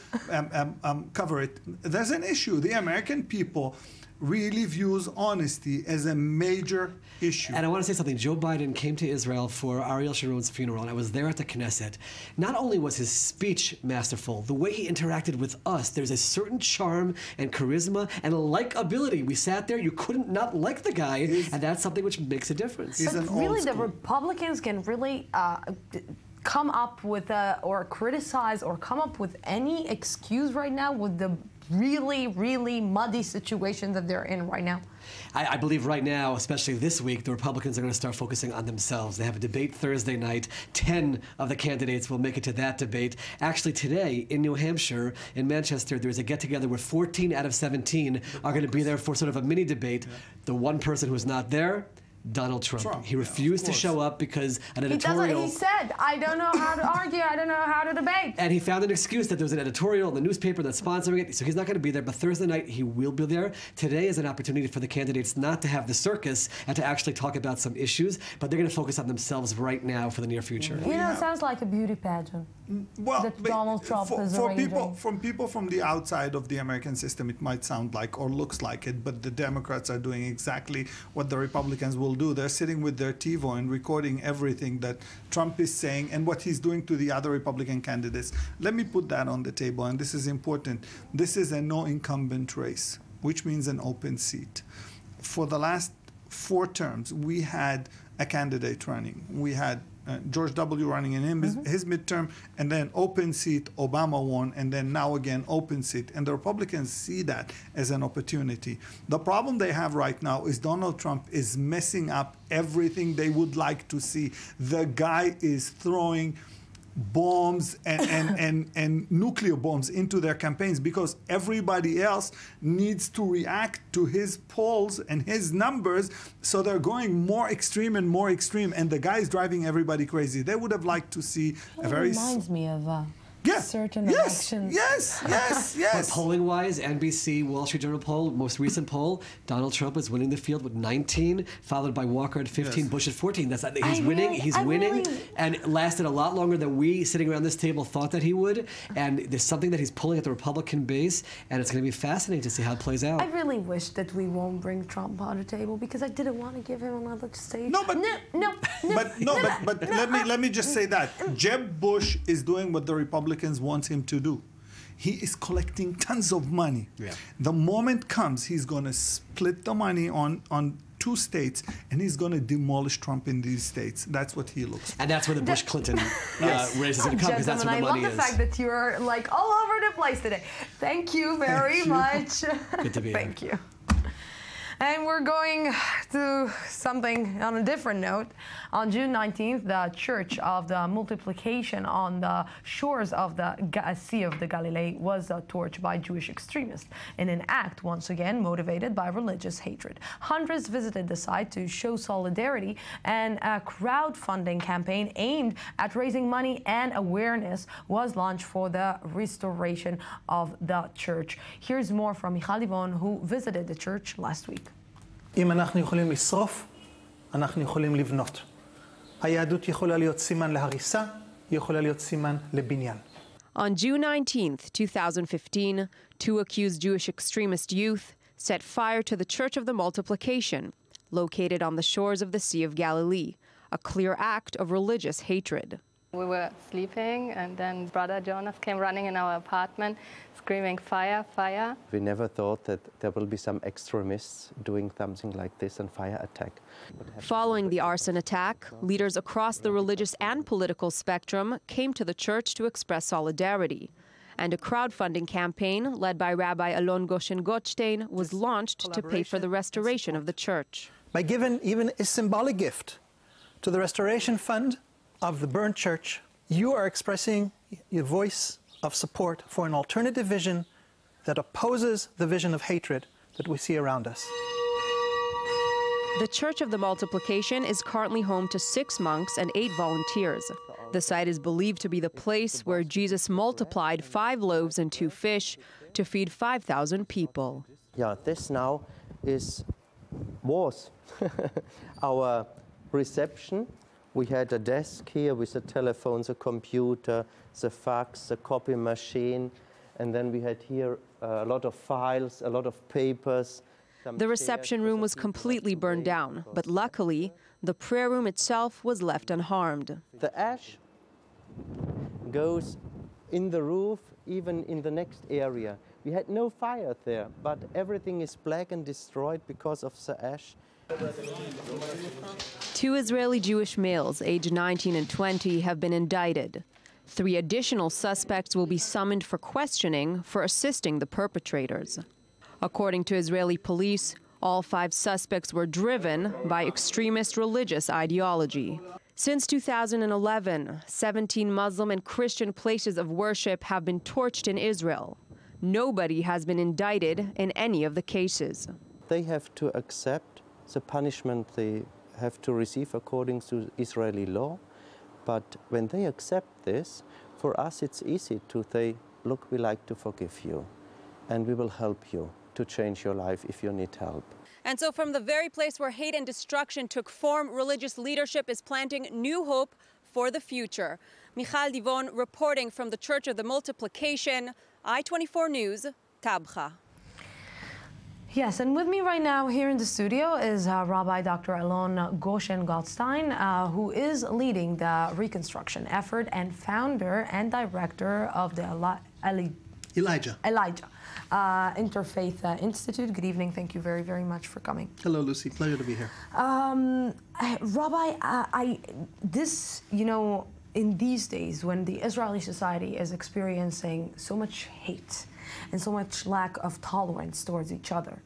cover it. There's an issue. The American people really views honesty as a major issue. And I want to say something. Joe Biden came to Israel for Ariel Sharon's funeral, and I was there at the Knesset. Not only was his speech masterful, the way he interacted with us, there's a certain charm and charisma and likability. We sat there, you couldn't not like the guy, and that's something which makes a difference. But really, the Republicans can really come up with or criticize or come up with any excuse right now with the really, really muddy situation that they're in right now? I believe right now, especially this week, the Republicans are going to start focusing on themselves. They have a debate Thursday night. 10 of the candidates will make it to that debate. Actually, today in New Hampshire, in Manchester, there's a get-together where 14 out of 17 are going to be there for sort of a mini debate. The one person who's not there, Donald Trump. He refused to show up because an editorial... He said, I don't know how to argue, I don't know how to debate. And he found an excuse that there was an editorial in the newspaper that's sponsoring it, so he's not going to be there. But Thursday night, he will be there. Today is an opportunity for the candidates not to have the circus and to actually talk about some issues, but they're going to focus on themselves right now for the near future. You know, it sounds like a beauty pageant. Well, that Donald Trump is arranging. People from the outside of the American system, it might sound like or looks like it, but the Democrats are doing exactly what the Republicans will do. They're sitting with their TiVo and recording everything that Trump is saying and what he's doing to the other Republican candidates. Let me put that on the table, and this is important. This is a no-incumbent race, which means an open seat. For the last 4 terms, we had a candidate running. We had George W. running in his midterm, and then open seat, Obama won, and then now again open seat. And the Republicans see that as an opportunity. The problem they have right now is Donald Trump is messing up everything they would like to see. The guy is throwing bombs and nuclear bombs into their campaigns because everybody else needs to react to his polls and his numbers, so they're going more extreme, and the guy is driving everybody crazy. They would have liked to see a very... reminds me of certain elections. Yes. But polling-wise, NBC, Wall Street Journal poll, most recent poll, Donald Trump is winning the field with 19, followed by Walker at 15, Bush at 14. He's winning, and it lasted a lot longer than we sitting around this table thought that he would. And there's something that he's pulling at the Republican base, and it's going to be fascinating to see how it plays out. I really wish that we won't bring Trump on the table because I didn't want to give him another stage. But let me just say that Jeb Bush is doing what the Republicans wants him to do. He is collecting tons of money. Yeah. The moment comes, he's going to split the money on 2 states, and he's going to demolish Trump in these states. That's what he looks for. And that's where the Bush-Clinton race is going to come, because that's where the money is. I love the fact that you're like all over the place today. Thank you very much. Good to be here. Thank you. And we're going to something on a different note. On June 19th, the Church of the Multiplication on the shores of the Sea of the Galilee was torched by Jewish extremists in an act once again motivated by religious hatred. Hundreds visited the site to show solidarity, and a crowdfunding campaign aimed at raising money and awareness was launched for the restoration of the church. Here's more from Michal Divon, who visited the church last week. אם אנחנו יכולים לשרוף, אנחנו יכולים לבנות. היהדות יכולה להיות סימן להריסה, היא יכולה להיות סימן לבניין. On June 19th, 2015, two accused Jewish extremist youth set fire to the Church of the Multiplication, located on the shores of the Sea of Galilee, a clear act of religious hatred. We were sleeping, and then Brother Jonas came running in our apartment, screaming, "Fire, fire!" We never thought that there will be some extremists doing something like this and fire attack. Following the arson attack, leaders across the religious and political spectrum came to the church to express solidarity. And a crowdfunding campaign led by Rabbi Alon Goshen Gottstein was launched to pay for the restoration of the church. By giving even a symbolic gift to the restoration fund of the burned church, you are expressing your voice of support for an alternative vision that opposes the vision of hatred that we see around us. The Church of the Multiplication is currently home to 6 monks and 8 volunteers. The site is believed to be the place where Jesus multiplied 5 loaves and 2 fish to feed 5,000 people. Yeah, this now was our reception. We had a desk here with the telephones, a computer, the fax, the copy machine, and then we had here a lot of files, a lot of papers. The reception room was completely burned down, but luckily, the prayer room itself was left unharmed. The ash goes in the roof, even in the next area. We had no fire there, but everything is black and destroyed because of the ash. 2 Israeli Jewish males, aged 19 and 20, have been indicted. 3 additional suspects will be summoned for questioning for assisting the perpetrators. According to Israeli police, all 5 suspects were driven by extremist religious ideology. Since 2011, 17 Muslim and Christian places of worship have been torched in Israel. Nobody has been indicted in any of the cases. They have to accept the punishment they have to receive according to Israeli law. But when they accept this, for us it's easy to say, look, we like to forgive you, and we will help you to change your life if you need help. And so from the very place where hate and destruction took form, religious leadership is planting new hope for the future. Michal Divon reporting from the Church of the Multiplication, I-24 News, Tabcha. Yes, and with me right now here in the studio is Rabbi Dr. Alon Goshen Gottstein, who is leading the reconstruction effort and founder and director of the Elijah Interfaith Institute. Good evening. Thank you very, very much for coming. Hello, Lucy. Pleasure to be here. Rabbi, in these days when the Israeli society is experiencing so much hate and so much lack of tolerance towards each other,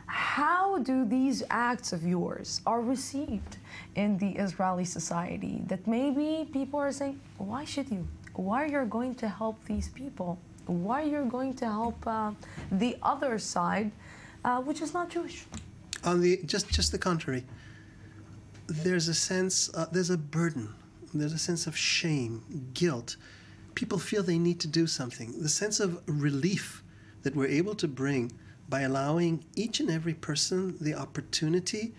how do these acts of yours are received in the Israeli society that maybe people are saying, why should you? Why are you going to help these people? Why are you going to help the other side, which is not Jewish? Just the contrary. There's a sense, there's a burden. There's a sense of shame, guilt. People feel they need to do something. The sense of relief that we're able to bring by allowing each and every person the opportunity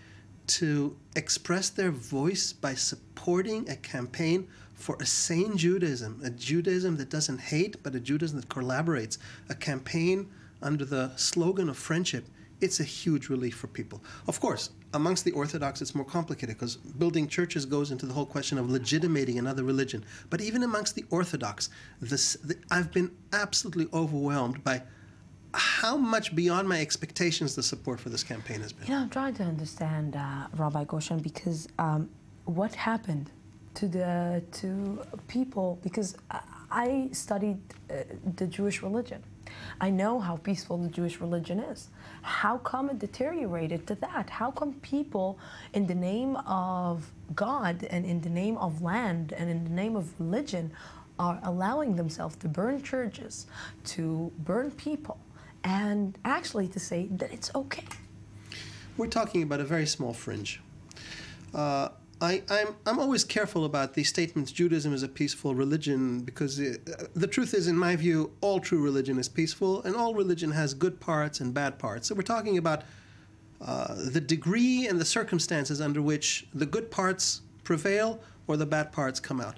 to express their voice by supporting a campaign for a sane Judaism, a Judaism that doesn't hate, but a Judaism that collaborates, a campaign under the slogan of friendship. It's a huge relief for people. Of course, amongst the Orthodox, it's more complicated because building churches goes into the whole question of legitimating another religion. But even amongst the Orthodox, I've been absolutely overwhelmed by how much beyond my expectations the support for this campaign has been. I'm trying to understand, Rabbi Goshen, because what happened to people, because I studied the Jewish religion. I know how peaceful the Jewish religion is. How come it deteriorated to that? How come people, in the name of God and in the name of land and in the name of religion, are allowing themselves to burn churches, to burn people, and actually to say that it's okay? We're talking about a very small fringe. I'm always careful about these statements, Judaism is a peaceful religion, because the truth is, in my view, all true religion is peaceful, and all religion has good parts and bad parts. So we're talking about the degree and the circumstances under which the good parts prevail or the bad parts come out.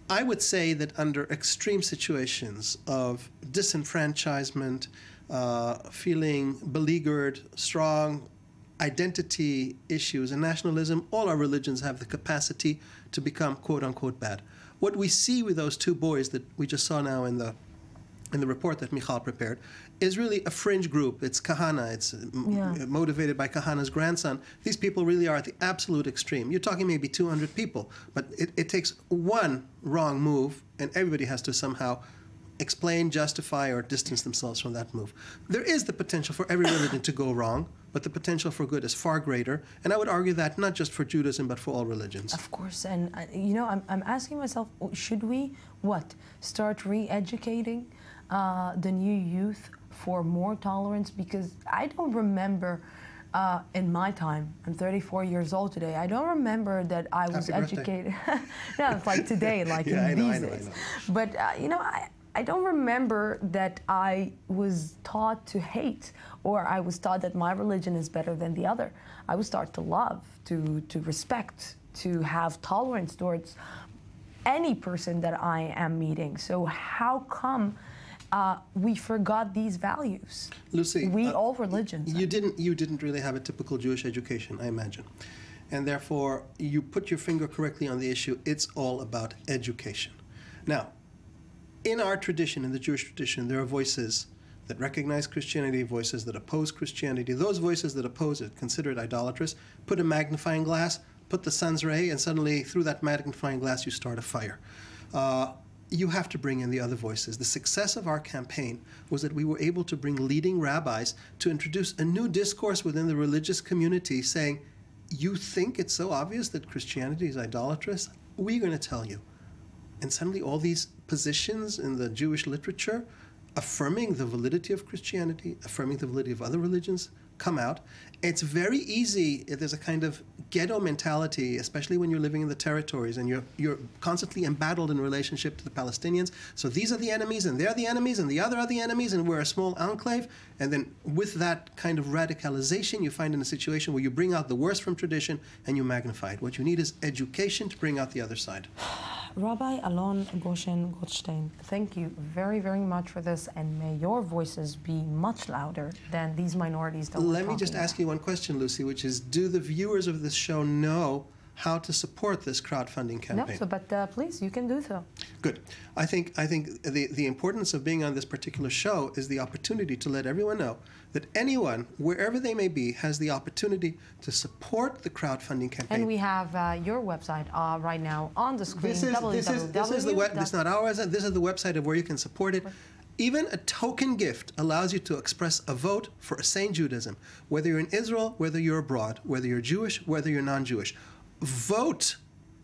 I would say that under extreme situations of disenfranchisement, feeling beleaguered, strong identity issues and nationalism, all our religions have the capacity to become quote-unquote bad. What we see with those two boys that we just saw now in the report that Michal prepared is really a fringe group. It's Kahana. It's motivated by Kahana's grandson. These people really are at the absolute extreme. You're talking maybe 200 people, but it takes one wrong move, and everybody has to somehow explain, justify, or distance themselves from that move. There is the potential for every religion to go wrong, but the potential for good is far greater, and I would argue that not just for Judaism, but for all religions. Of course, and you know, I'm asking myself, should we, start re-educating the new youth for more tolerance? Because I don't remember in my time, I'm 34 years old today, I don't remember that I was educated. No, it's like today, like in these days. But, you know, I don't remember that I was taught to hate, or I was taught that my religion is better than the other. I was taught to love, to respect, to have tolerance towards any person that I am meeting. So how come we forgot these values? Lucy, all religions. You didn't really have a typical Jewish education, I imagine. And therefore, you put your finger correctly on the issue. It's all about education. Now, in our tradition, in the Jewish tradition, there are voices that recognize Christianity, voices that oppose Christianity. Those voices that oppose it, consider it idolatrous, put a magnifying glass, put the sun's ray, and suddenly through that magnifying glass you start a fire. You have to bring in the other voices. The success of our campaign was that we were able to bring leading rabbis to introduce a new discourse within the religious community saying, you think it's so obvious that Christianity is idolatrous? We're going to tell you. And suddenly all these positions in the Jewish literature affirming the validity of Christianity, affirming the validity of other religions, come out. It's very easy. There's a kind of ghetto mentality, especially when you're living in the territories and you're constantly embattled in relationship to the Palestinians. So these are the enemies, and they're the enemies, and the other are the enemies, and we're a small enclave. And then with that kind of radicalization, you find in a situation where you bring out the worst from tradition and you magnify it. What you need is education to bring out the other side. Rabbi Alon Goshen Goldstein, thank you very, very much for this, and may your voices be much louder than these minorities that we're Let me just ask you one question, Lucy, which is, do the viewers of this show know how to support this crowdfunding campaign? No, but please, you can do so. Good. I think the importance of being on this particular show is the opportunity to let everyone know that anyone, wherever they may be, has the opportunity to support the crowdfunding campaign. And we have your website right now on the screen. This is not ours. This is the website of where you can support it. Even a token gift allows you to express a vote for a sane Judaism, whether you're in Israel, whether you're abroad, whether you're Jewish, whether you're non-Jewish. Vote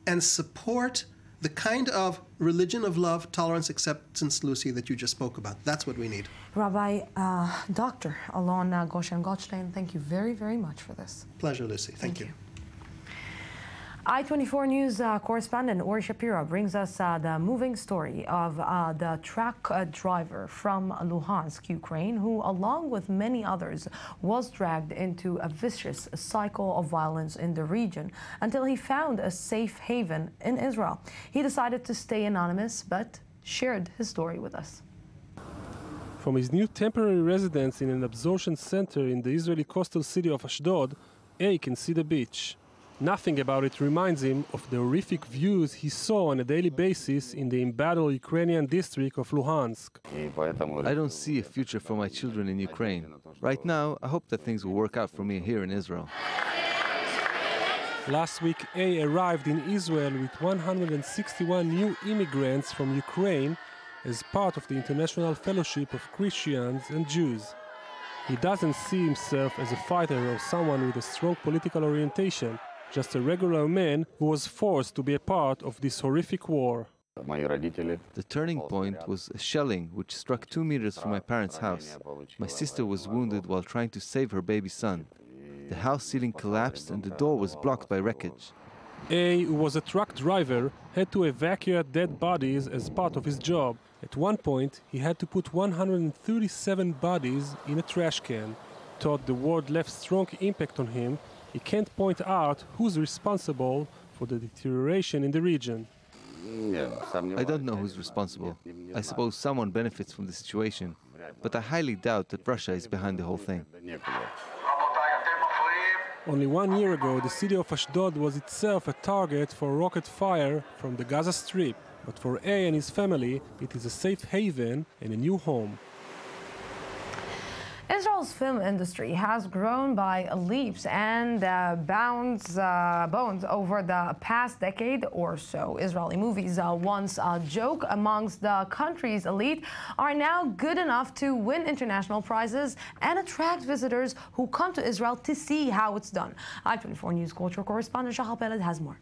and support the kind of religion of love, tolerance, acceptance, Lucy, that you just spoke about. That's what we need. Rabbi Dr. Alon Goshen Goldstein, thank you very, very much for this. Pleasure, Lucy. Thank you. I-24 News correspondent Ori Shapiro brings us the moving story of the truck driver from Luhansk, Ukraine, who, along with many others, was dragged into a vicious cycle of violence in the region until he found a safe haven in Israel. He decided to stay anonymous, but shared his story with us. From his new temporary residence in an absorption center in the Israeli coastal city of Ashdod, A can see the beach. Nothing about it reminds him of the horrific views he saw on a daily basis in the embattled Ukrainian district of Luhansk. I don't see a future for my children in Ukraine. Right now, I hope that things will work out for me here in Israel. Last week, A arrived in Israel with 161 new immigrants from Ukraine as part of the International Fellowship of Christians and Jews. He doesn't see himself as a fighter or someone with a strong political orientation, just a regular man who was forced to be a part of this horrific war. The turning point was a shelling which struck 2 meters from my parents' house. My sister was wounded while trying to save her baby son. The house ceiling collapsed and the door was blocked by wreckage. A, who was a truck driver, had to evacuate dead bodies as part of his job. At one point, he had to put 137 bodies in a trash can. Thought the word left strong impact on him, he can't point out who's responsible for the deterioration in the region. I don't know who's responsible. I suppose someone benefits from the situation, but I highly doubt that Russia is behind the whole thing. Only 1 year ago, the city of Ashdod was itself a target for rocket fire from the Gaza Strip. But for A and his family, it is a safe haven and a new home. Israel's film industry has grown by leaps and bounds over the past decade or so. Israeli movies, once a joke amongst the country's elite, are now good enough to win international prizes and attract visitors who come to Israel to see how it's done. I-24 News culture correspondent Jaffa has more.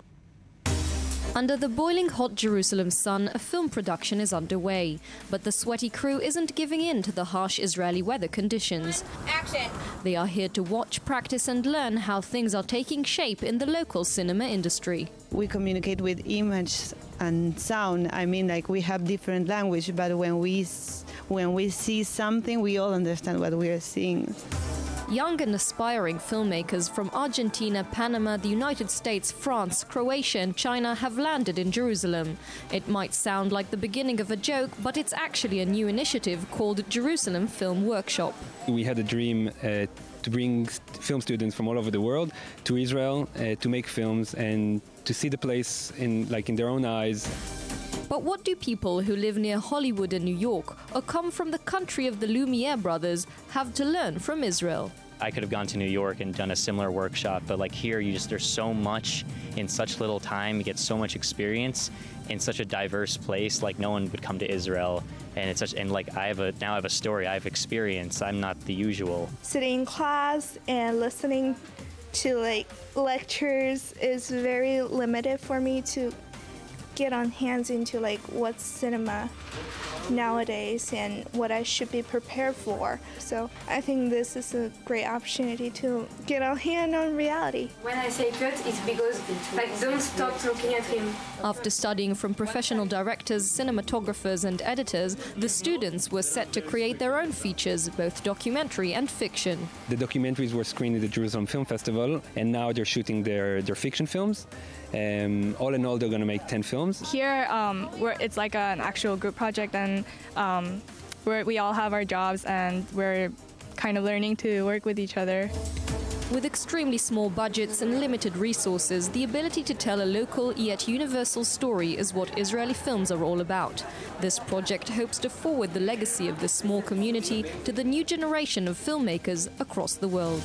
Under the boiling hot Jerusalem sun, a film production is underway. But the sweaty crew isn't giving in to the harsh Israeli weather conditions. Action! They are here to watch, practice and learn how things are taking shape in the local cinema industry. We communicate with image and sound. I mean, like, we have different language, but when we see something, we all understand what we are seeing. Young and aspiring filmmakers from Argentina, Panama, the United States, France, Croatia and China have landed in Jerusalem. It might sound like the beginning of a joke, but it's actually a new initiative called Jerusalem Film Workshop. We had a dream to bring film students from all over the world to Israel to make films and to see the place in their own eyes. But what do people who live near Hollywood and New York, or come from the country of the Lumiere brothers, have to learn from Israel? I could have gone to New York and done a similar workshop, but like here, there's so much in such little time. You get so much experience in such a diverse place. Like no one would come to Israel, and I have a story, I have experience. I'm not the usual. Sitting in class and listening to lectures is very limited for me to get on hands into what's cinema nowadays and what I should be prepared for. So I think this is a great opportunity to get a hand on reality. When I say cut, it's because don't stop looking at him. After studying from professional directors, cinematographers and editors, the students were set to create their own features, both documentary and fiction. The documentaries were screened at the Jerusalem Film Festival, and now they're shooting their fiction films. All in all, they're going to make 10 films. Here, it's like an actual group project, and we all have our jobs, and we're kind of learning to work with each other. With extremely small budgets and limited resources, the ability to tell a local yet universal story is what Israeli films are all about. This project hopes to forward the legacy of this small community to the new generation of filmmakers across the world.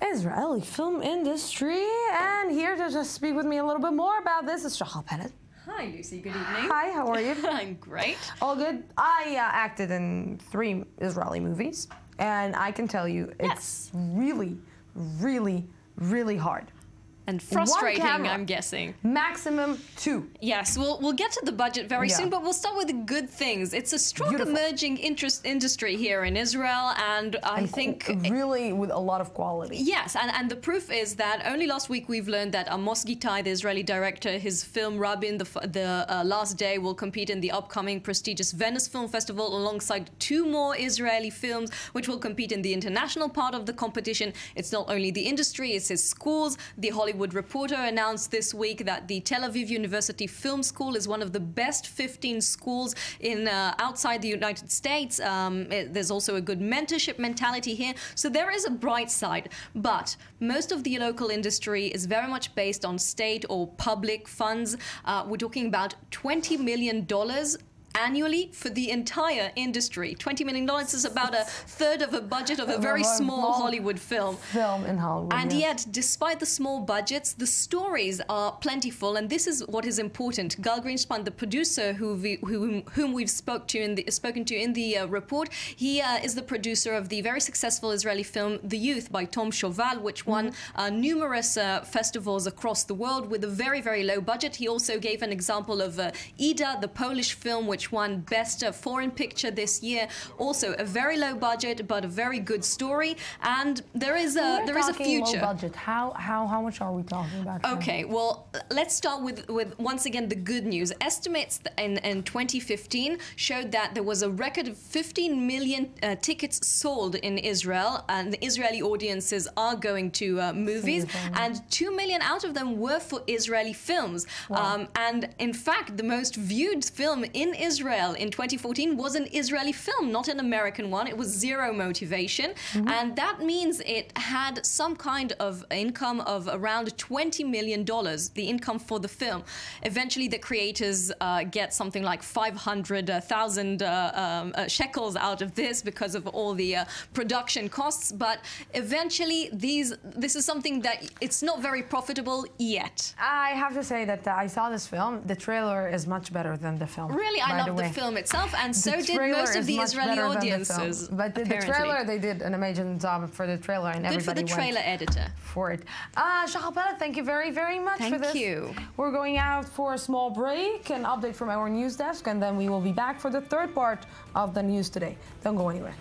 Israeli film industry, and here to just speak with me a little bit more about this is Shahal Bennett. Hi, Lucy. Good evening. Hi, how are you? I'm great. All good. I acted in 3 Israeli movies, and I can tell you it's really, really, really hard. And frustrating, One camera, I'm guessing. Maximum 2. Yes, we'll get to the budget very soon, but we'll start with the good things. It's a strong emerging industry here in Israel, and I think really with a lot of quality. Yes, and the proof is that only last week we've learned that Amos Gitai, the Israeli director, his film Rabin, the Last Day, will compete in the upcoming prestigious Venice Film Festival alongside 2 more Israeli films, which will compete in the international part of the competition. It's not only the industry, it's his schools. The Hollywood Reporter announced this week that the Tel Aviv University Film School is one of the best 15 schools in outside the United States. There's also a good mentorship mentality here. So there is a bright side. But most of the local industry is very much based on state or public funds. We're talking about $20 million annually for the entire industry. $20 million is about a third of a budget of a very small Hollywood film. In Hollywood. And yes. yet, despite the small budgets, the stories are plentiful, and this is what is important. Gal Greenspan, the producer whom we've spoken to in the report, he is the producer of the very successful Israeli film The Youth by Tom Chauvel, which won numerous festivals across the world with a very, very low budget. He also gave an example of Ida, the Polish film, which won Best Foreign Picture this year. Also a very low budget, but a very good story. And there is a future. Low budget. How much are we talking about? Okay, well, let's start with once again the good news. Estimates in 2015 showed that there was a record of 15 million tickets sold in Israel, and the Israeli audiences are going to movies, and 2 million out of them were for Israeli films. Wow. And in fact, the most viewed film in Israel in 2014 was an Israeli film, not an American one. It was Zero Motivation, and that means it had some kind of income of around $20 million, the income for the film. Eventually, the creators get something like 500,000 shekels out of this because of all the production costs, but eventually this is something that it's not very profitable yet. I have to say that I saw this film. The trailer is much better than the film. Really, I love the film itself, and so did most of the Israeli audiences. But the trailer, they did an amazing job for the trailer, and good for the trailer editor. For it. Jaffa Port, thank you very, very much for this. Thank you. We're going out for a small break, an update from our news desk, and then we will be back for the third part of the news today. Don't go anywhere.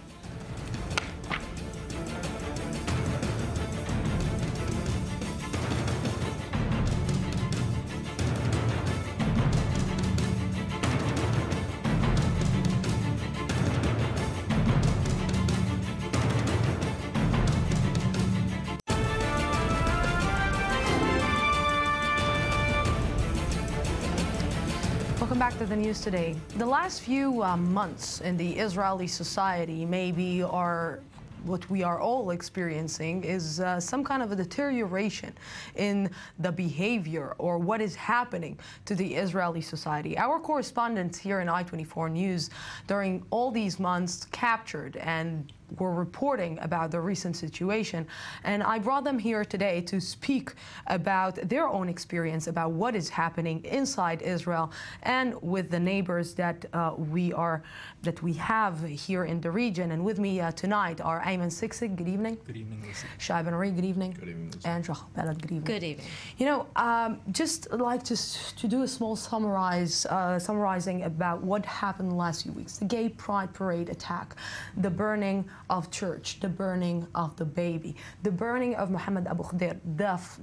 Welcome back to the news today. The last few months in the Israeli society maybe are what we are all experiencing is some kind of a deterioration in the behavior or what is happening to the Israeli society. Our correspondents here in I-24 News during all these months captured and were reporting about the recent situation, and I brought them here today to speak about their own experience about what is happening inside Israel and with the neighbors that we have here in the region. And with me tonight are Ayman Siksik, good evening. Good evening, Lisa. Shai Ben Ari, good evening. Good evening, Lisa. And Jaffa Port, good evening. Good evening. You know, just like to do a small summarizing about what happened the last few weeks. The Gay Pride Parade attack, the burning of church, the burning of the baby, the burning of Mohammed Abu Khdeir,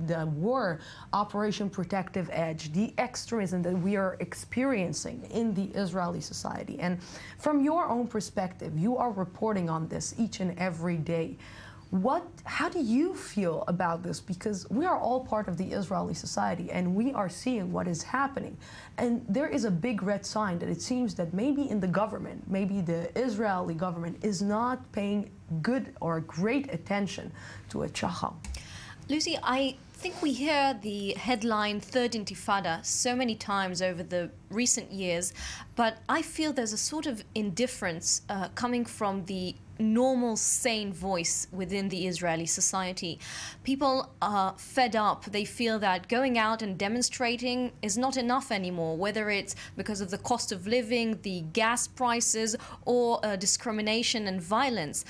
the war, Operation Protective Edge, the extremism that we are experiencing in the Israeli society. And from your own perspective, you are reporting on this each and every day. How do you feel about this? Because we are all part of the Israeli society and we are seeing what is happening. And there is a big red sign that it seems that maybe in the government, maybe the Israeli government is not paying good or great attention to a Chacham. Lucy, I think we hear the headline Third Intifada so many times over the recent years, but I feel there's a sort of indifference coming from the normal, sane voice within the Israeli society. People are fed up. They feel that going out and demonstrating is not enough anymore, whether it's because of the cost of living, the gas prices, or discrimination and violence.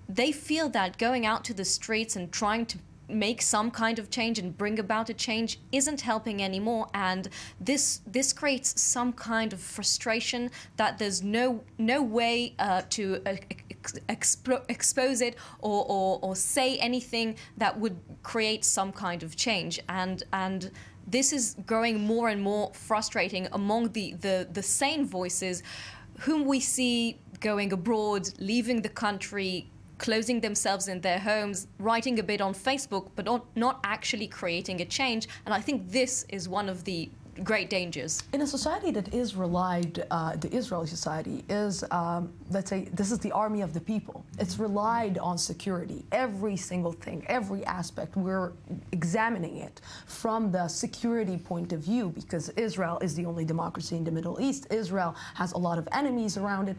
They feel that going out to the streets and trying to make some kind of change and bring about a change isn't helping anymore, and this creates some kind of frustration that there's no way to expose it or say anything that would create some kind of change, and this is growing more and more frustrating among the sane voices whom we see going abroad, leaving the country, closing themselves in their homes, writing a bit on Facebook, but not actually creating a change. And I think this is one of the great dangers. In a society that is relied, the Israeli society is, let's say, this is the army of the people. It's relied on security. Every single thing, every aspect, we're examining it from the security point of view, because Israel is the only democracy in the Middle East. Israel has a lot of enemies around it.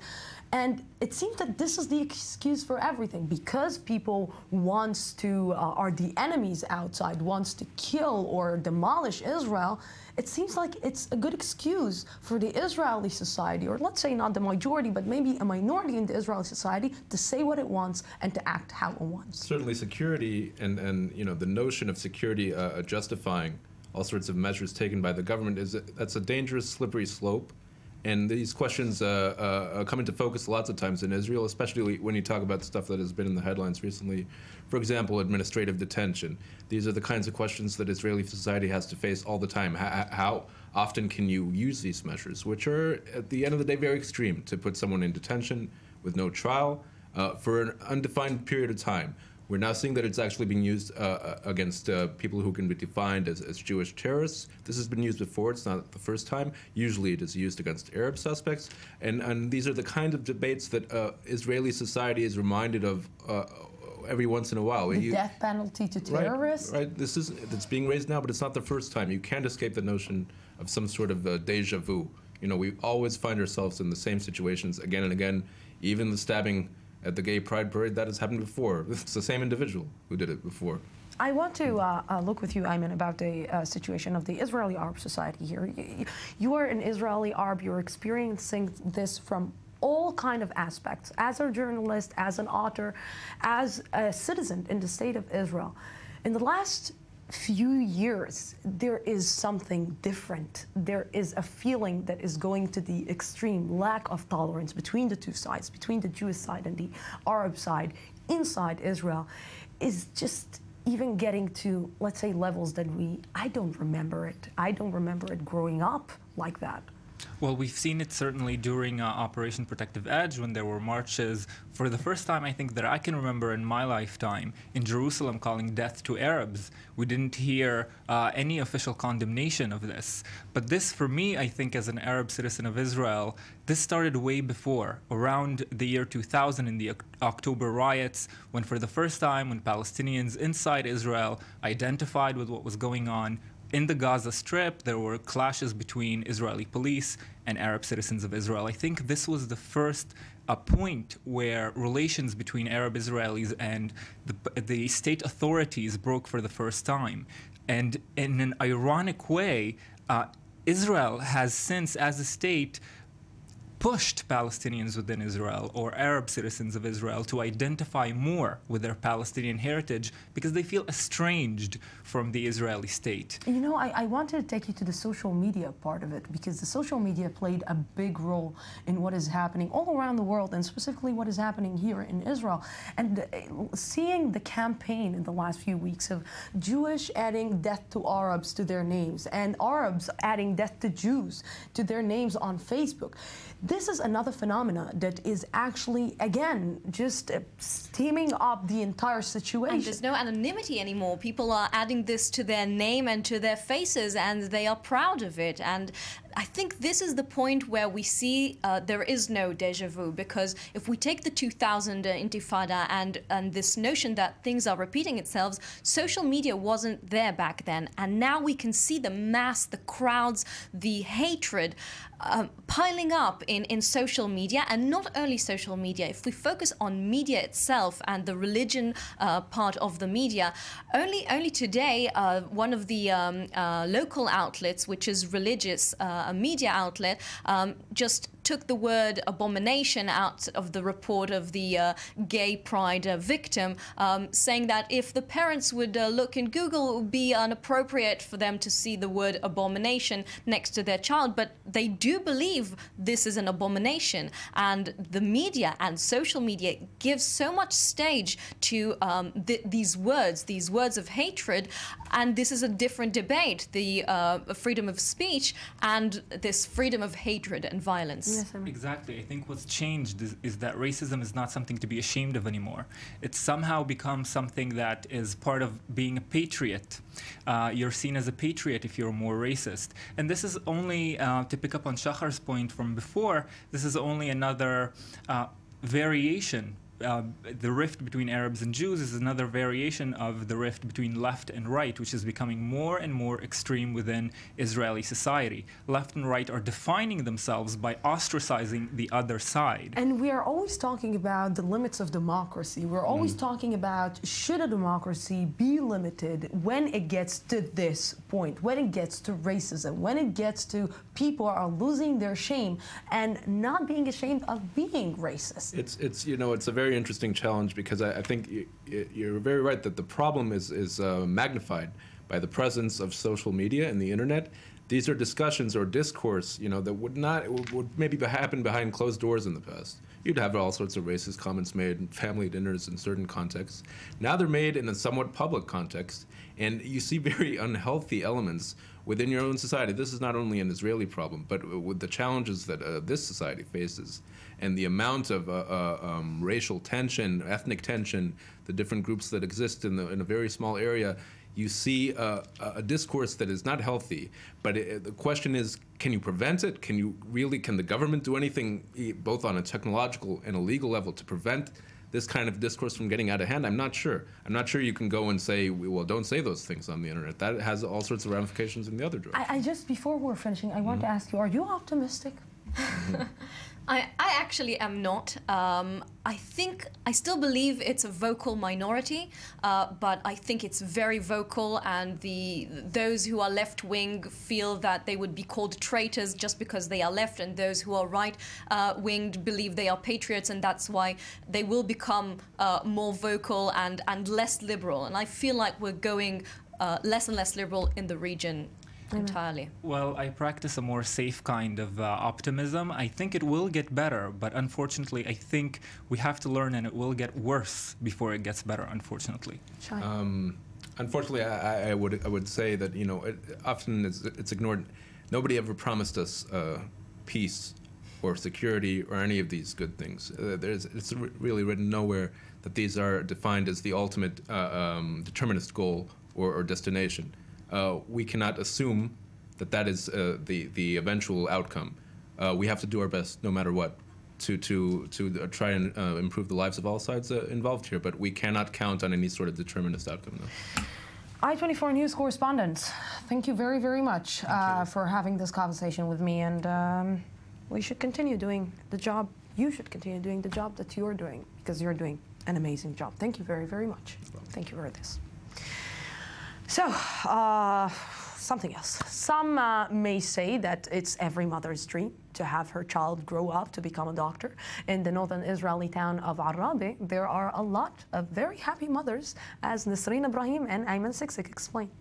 And it seems that this is the excuse for everything, because people wants to, are the enemies outside, wants to kill or demolish Israel. It seems like it's a good excuse for the Israeli society, or let's say not the majority, but maybe a minority in the Israeli society, to say what it wants and to act how it wants. Certainly security and you know, the notion of security justifying all sorts of measures taken by the government, that's a dangerous, slippery slope. And these questions come into focus lots of times in Israel, especially when you talk about stuff that has been in the headlines recently. For example, administrative detention. These are the kinds of questions that Israeli society has to face all the time. How often can you use these measures, which are, at the end of the day, very extreme, to put someone in detention with no trial for an undefined period of time. We're now seeing that it's actually being used against people who can be defined as Jewish terrorists. This has been used before. It's not the first time. Usually it is used against Arab suspects. And these are the kind of debates that Israeli society is reminded of every once in a while. The death penalty to terrorists? Right. It's being raised now, but it's not the first time. You can't escape the notion of some sort of deja vu. You know, we always find ourselves in the same situations again and again. Even the stabbing at the gay pride parade, that has happened before. It's the same individual who did it before. I want to look with you, Ayman, about the situation of the Israeli Arab society here. You are an Israeli Arab. You're experiencing this from all kind of aspects, as a journalist, as an author, as a citizen in the state of Israel. In the last few years, there is something different. There is a feeling that is going to the extreme lack of tolerance between the two sides, between the Jewish side and the Arab side inside Israel, is just even getting to, let's say, levels that I don't remember it. I don't remember it growing up like that. Well, we've seen it certainly during Operation Protective Edge, when there were marches for the first time, I think, that I can remember in my lifetime, in Jerusalem, calling death to Arabs. We didn't hear any official condemnation of this. But this, for me, I think, as an Arab citizen of Israel, this started way before, around the year 2000 in the October riots, when for the first time, when Palestinians inside Israel identified with what was going on, in the Gaza Strip, there were clashes between Israeli police and Arab citizens of Israel. I think this was the first point where relations between Arab Israelis and the state authorities broke for the first time. And in an ironic way, Israel has since, as a state, pushed Palestinians within Israel or Arab citizens of Israel to identify more with their Palestinian heritage because they feel estranged from the Israeli state. You know, I wanted to take you to the social media part of it, because the social media played a big role in what is happening all around the world, and specifically what is happening here in Israel. And seeing the campaign in the last few weeks of Jewish adding death to Arabs to their names, and Arabs adding death to Jews to their names on Facebook. This is another phenomena that is actually, again, just steaming up the entire situation. And there's no anonymity anymore. People are adding this to their name and to their faces, and they are proud of it. And I think this is the point where we see there is no deja vu, because if we take the 2000 Intifada and this notion that things are repeating itself, social media wasn't there back then. And now we can see the mass, the crowds, the hatred piling up in social media, and not only social media. If we focus on media itself and the religion part of the media, only today one of the local outlets, which is religious, a media outlet, just took the word abomination out of the report of the gay pride victim, saying that if the parents would look in Google, it would be inappropriate for them to see the word abomination next to their child. But they do believe this is an abomination. And the media and social media gives so much stage to these words of hatred. And this is a different debate, the freedom of speech and this freedom of hatred and violence. Exactly. I think what's changed is that racism is not something to be ashamed of anymore. It's somehow become something that is part of being a patriot. You're seen as a patriot if you're more racist. And this is only, to pick up on Shachar's point from before, this is only another variation. The rift between Arabs and Jews is another variation of the rift between left and right, which is becoming more and more extreme within Israeli society. Left and right are defining themselves by ostracizing the other side. And we are always talking about the limits of democracy. We're always talking about, should a democracy be limited when it gets to this point, when it gets to racism, when it gets to people are losing their shame and not being ashamed of being racist. It's a very interesting challenge, because I think you're very right that the problem is magnified by the presence of social media and the internet. These are discussions or discourse, that would maybe happen behind closed doors in the past. You'd have all sorts of racist comments made in family dinners in certain contexts. Now they're made in a somewhat public context, and you see very unhealthy elements within your own society. This is not only an Israeli problem, but with the challenges that this society faces, and the amount of racial tension, ethnic tension, the different groups that exist in a very small area, you see a discourse that is not healthy. But the question is, can you prevent it? Can the government do anything, both on a technological and a legal level, to prevent this kind of discourse from getting out of hand? I'm not sure. I'm not sure you can go and say, well, don't say those things on the internet. That has all sorts of ramifications in the other direction. I just, before we're finishing, I want to ask you, are you optimistic? I actually am not. I still believe it's a vocal minority, but I think it's very vocal, and those who are left-wing feel that they would be called traitors just because they are left, and those who are right-winged believe they are patriots, and that's why they will become more vocal and less liberal. And I feel like we're going less and less liberal in the region. Entirely. Well, I practice a more safe kind of optimism. I think it will get better, but unfortunately, I think we have to learn, and it will get worse before it gets better, unfortunately. Unfortunately, I would say that, often it's ignored. Nobody ever promised us peace or security or any of these good things. It's really written nowhere that these are defined as the ultimate determinist goal or destination. We cannot assume that is the eventual outcome. We have to do our best, no matter what, to try and improve the lives of all sides involved here. But we cannot count on any sort of determinist outcome, though. I-24 News correspondent, thank you very, very much for having this conversation with me. And we should continue doing the job. You should continue doing the job that you're doing, because you're doing an amazing job. Thank you very, very much. Thank you for this. So, something else. Some may say that it's every mother's dream to have her child grow up to become a doctor. In the northern Israeli town of Arabe, there are a lot of very happy mothers, as Nisreen Ibrahim and Ayman Siksik explain.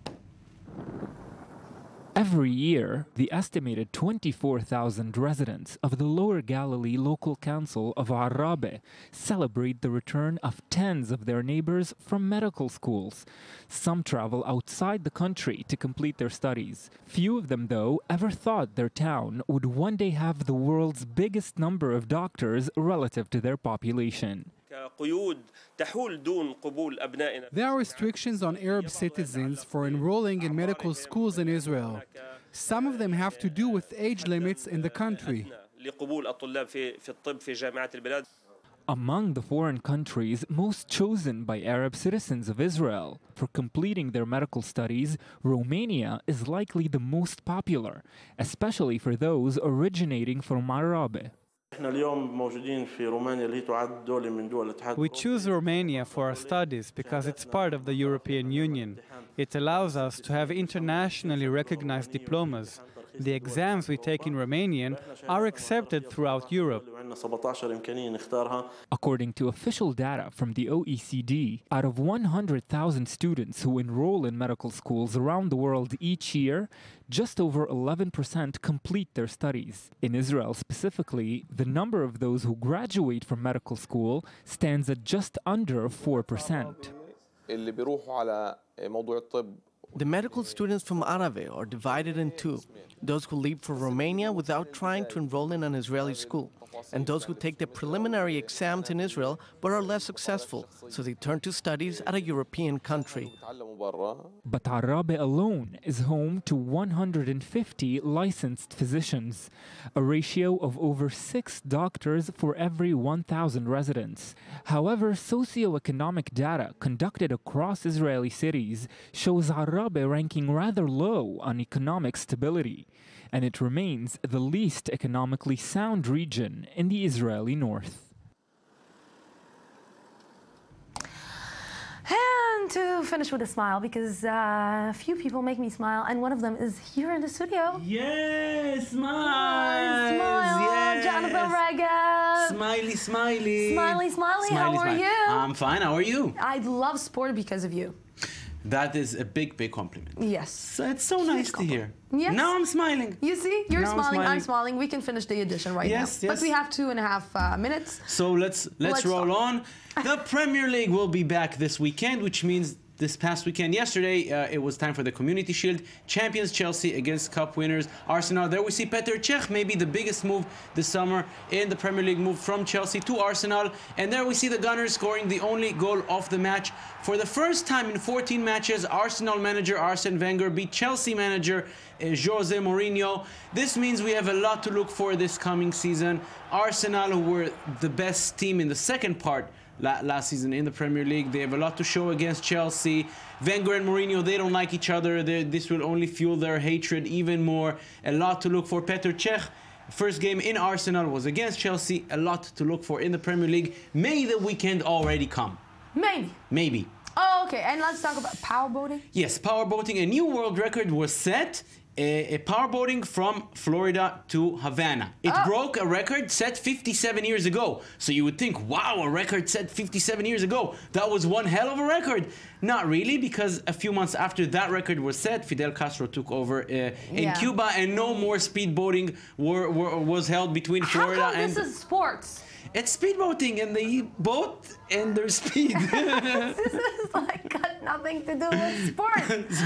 Every year, the estimated 24,000 residents of the Lower Galilee Local Council of Arabe celebrate the return of tens of their neighbors from medical schools. Some travel outside the country to complete their studies. Few of them, though, ever thought their town would one day have the world's biggest number of doctors relative to their population. There are restrictions on Arab citizens for enrolling in medical schools in Israel. Some of them have to do with age limits in the country. Among the foreign countries most chosen by Arab citizens of Israel for completing their medical studies, Romania is likely the most popular, especially for those originating from Arabe. We choose Romania for our studies because it's part of the European Union. It allows us to have internationally recognized diplomas. The exams we take in Romanian are accepted throughout Europe. According to official data from the OECD, out of 100,000 students who enroll in medical schools around the world each year, just over 11% complete their studies. In Israel specifically, the number of those who graduate from medical school stands at just under 4%. The medical students from Arave are divided in two. Those who leave for Romania without trying to enroll in an Israeli school, and those who take the preliminary exams in Israel but are less successful, so they turn to studies at a European country. But Arabe alone is home to 150 licensed physicians, a ratio of over 6 doctors for every 1,000 residents. However, socioeconomic data conducted across Israeli cities shows Arabe ranking rather low on economic stability, and it remains the least economically sound region in the Israeli north. And to finish with a smile, because a few people make me smile, and one of them is here in the studio. Yes, smile! Smile, yes. Jonathan Raga. Smiley, smiley. Smiley, smiley, how are you? I'm fine, how are you? I love sport because of you. That is a big, big compliment. Yes. So it's so nice to hear. Yes. Now I'm smiling. You see, you're Now smiling, I'm smiling. We can finish the edition right now. Yes. But we have 2.5 minutes. So let's roll on. The Premier League will be back this weekend, which means this past weekend, yesterday, it was time for the Community Shield. Champions Chelsea against Cup winners Arsenal. There we see Petr Cech, maybe the biggest move this summer in the Premier League, move from Chelsea to Arsenal. And there we see the Gunners scoring the only goal of the match. For the first time in 14 matches, Arsenal manager Arsene Wenger beat Chelsea manager Jose Mourinho. This means we have a lot to look for this coming season. Arsenal, who were the best team in the second part last season in the Premier League, they have a lot to show against Chelsea. Wenger and Mourinho, they don't like each other. This will only fuel their hatred even more. A lot to look for. Petr Cech, first game in Arsenal was against Chelsea. A lot to look for in the Premier League. May the weekend already come. Maybe. Oh, okay, and let's talk about powerboating. Yes, powerboating. A new world record was set. A powerboating from Florida to Havana. It broke a record set 57 years ago. So you would think, wow, a record set 57 years ago. That was one hell of a record. Not really, because a few months after that record was set, Fidel Castro took over in Cuba, and no more speedboating was held between Florida and... This is sports. It's speedboating, and they boat and their speed. This is like got nothing to do with sports.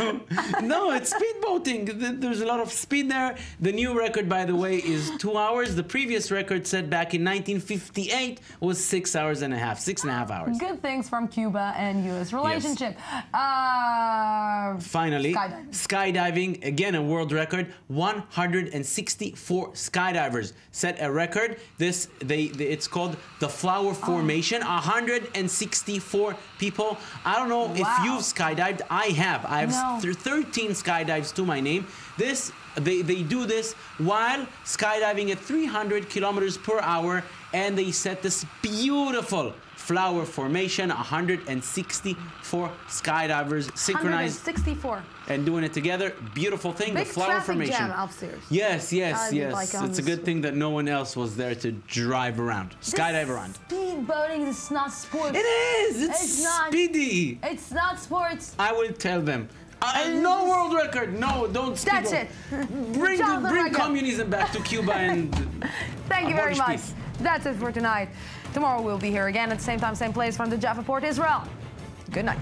No, it's speedboating. There's a lot of speed there. The new record, by the way, is 2 hours. The previous record set back in 1958 was 6 hours and a half, 6.5 hours. Good things from Cuba and U.S. relationship. Finally, skydiving, again a world record. 164 skydivers set a record. It's called the Flower Formation. 164 people. I don't know if you've skydived. I have 13 skydives to my name. They do this while skydiving at 300 kilometers per hour, and they set this beautiful flower formation. 164 skydivers synchronized 164 and doing it together. Beautiful thing. Big the flower formation. Jam upstairs. Yes. It's a good thing that no one else was there to drive around, skydive around. Speedboating is not sports. It is. It's not speedy. It's not sports. I will tell them. No world record. No, don't speed. That's it. Bring communism back to Cuba and thank you very much. Peace. That's it for tonight. Tomorrow we'll be here again at the same time, same place from the Jaffa Port, Israel. Good night.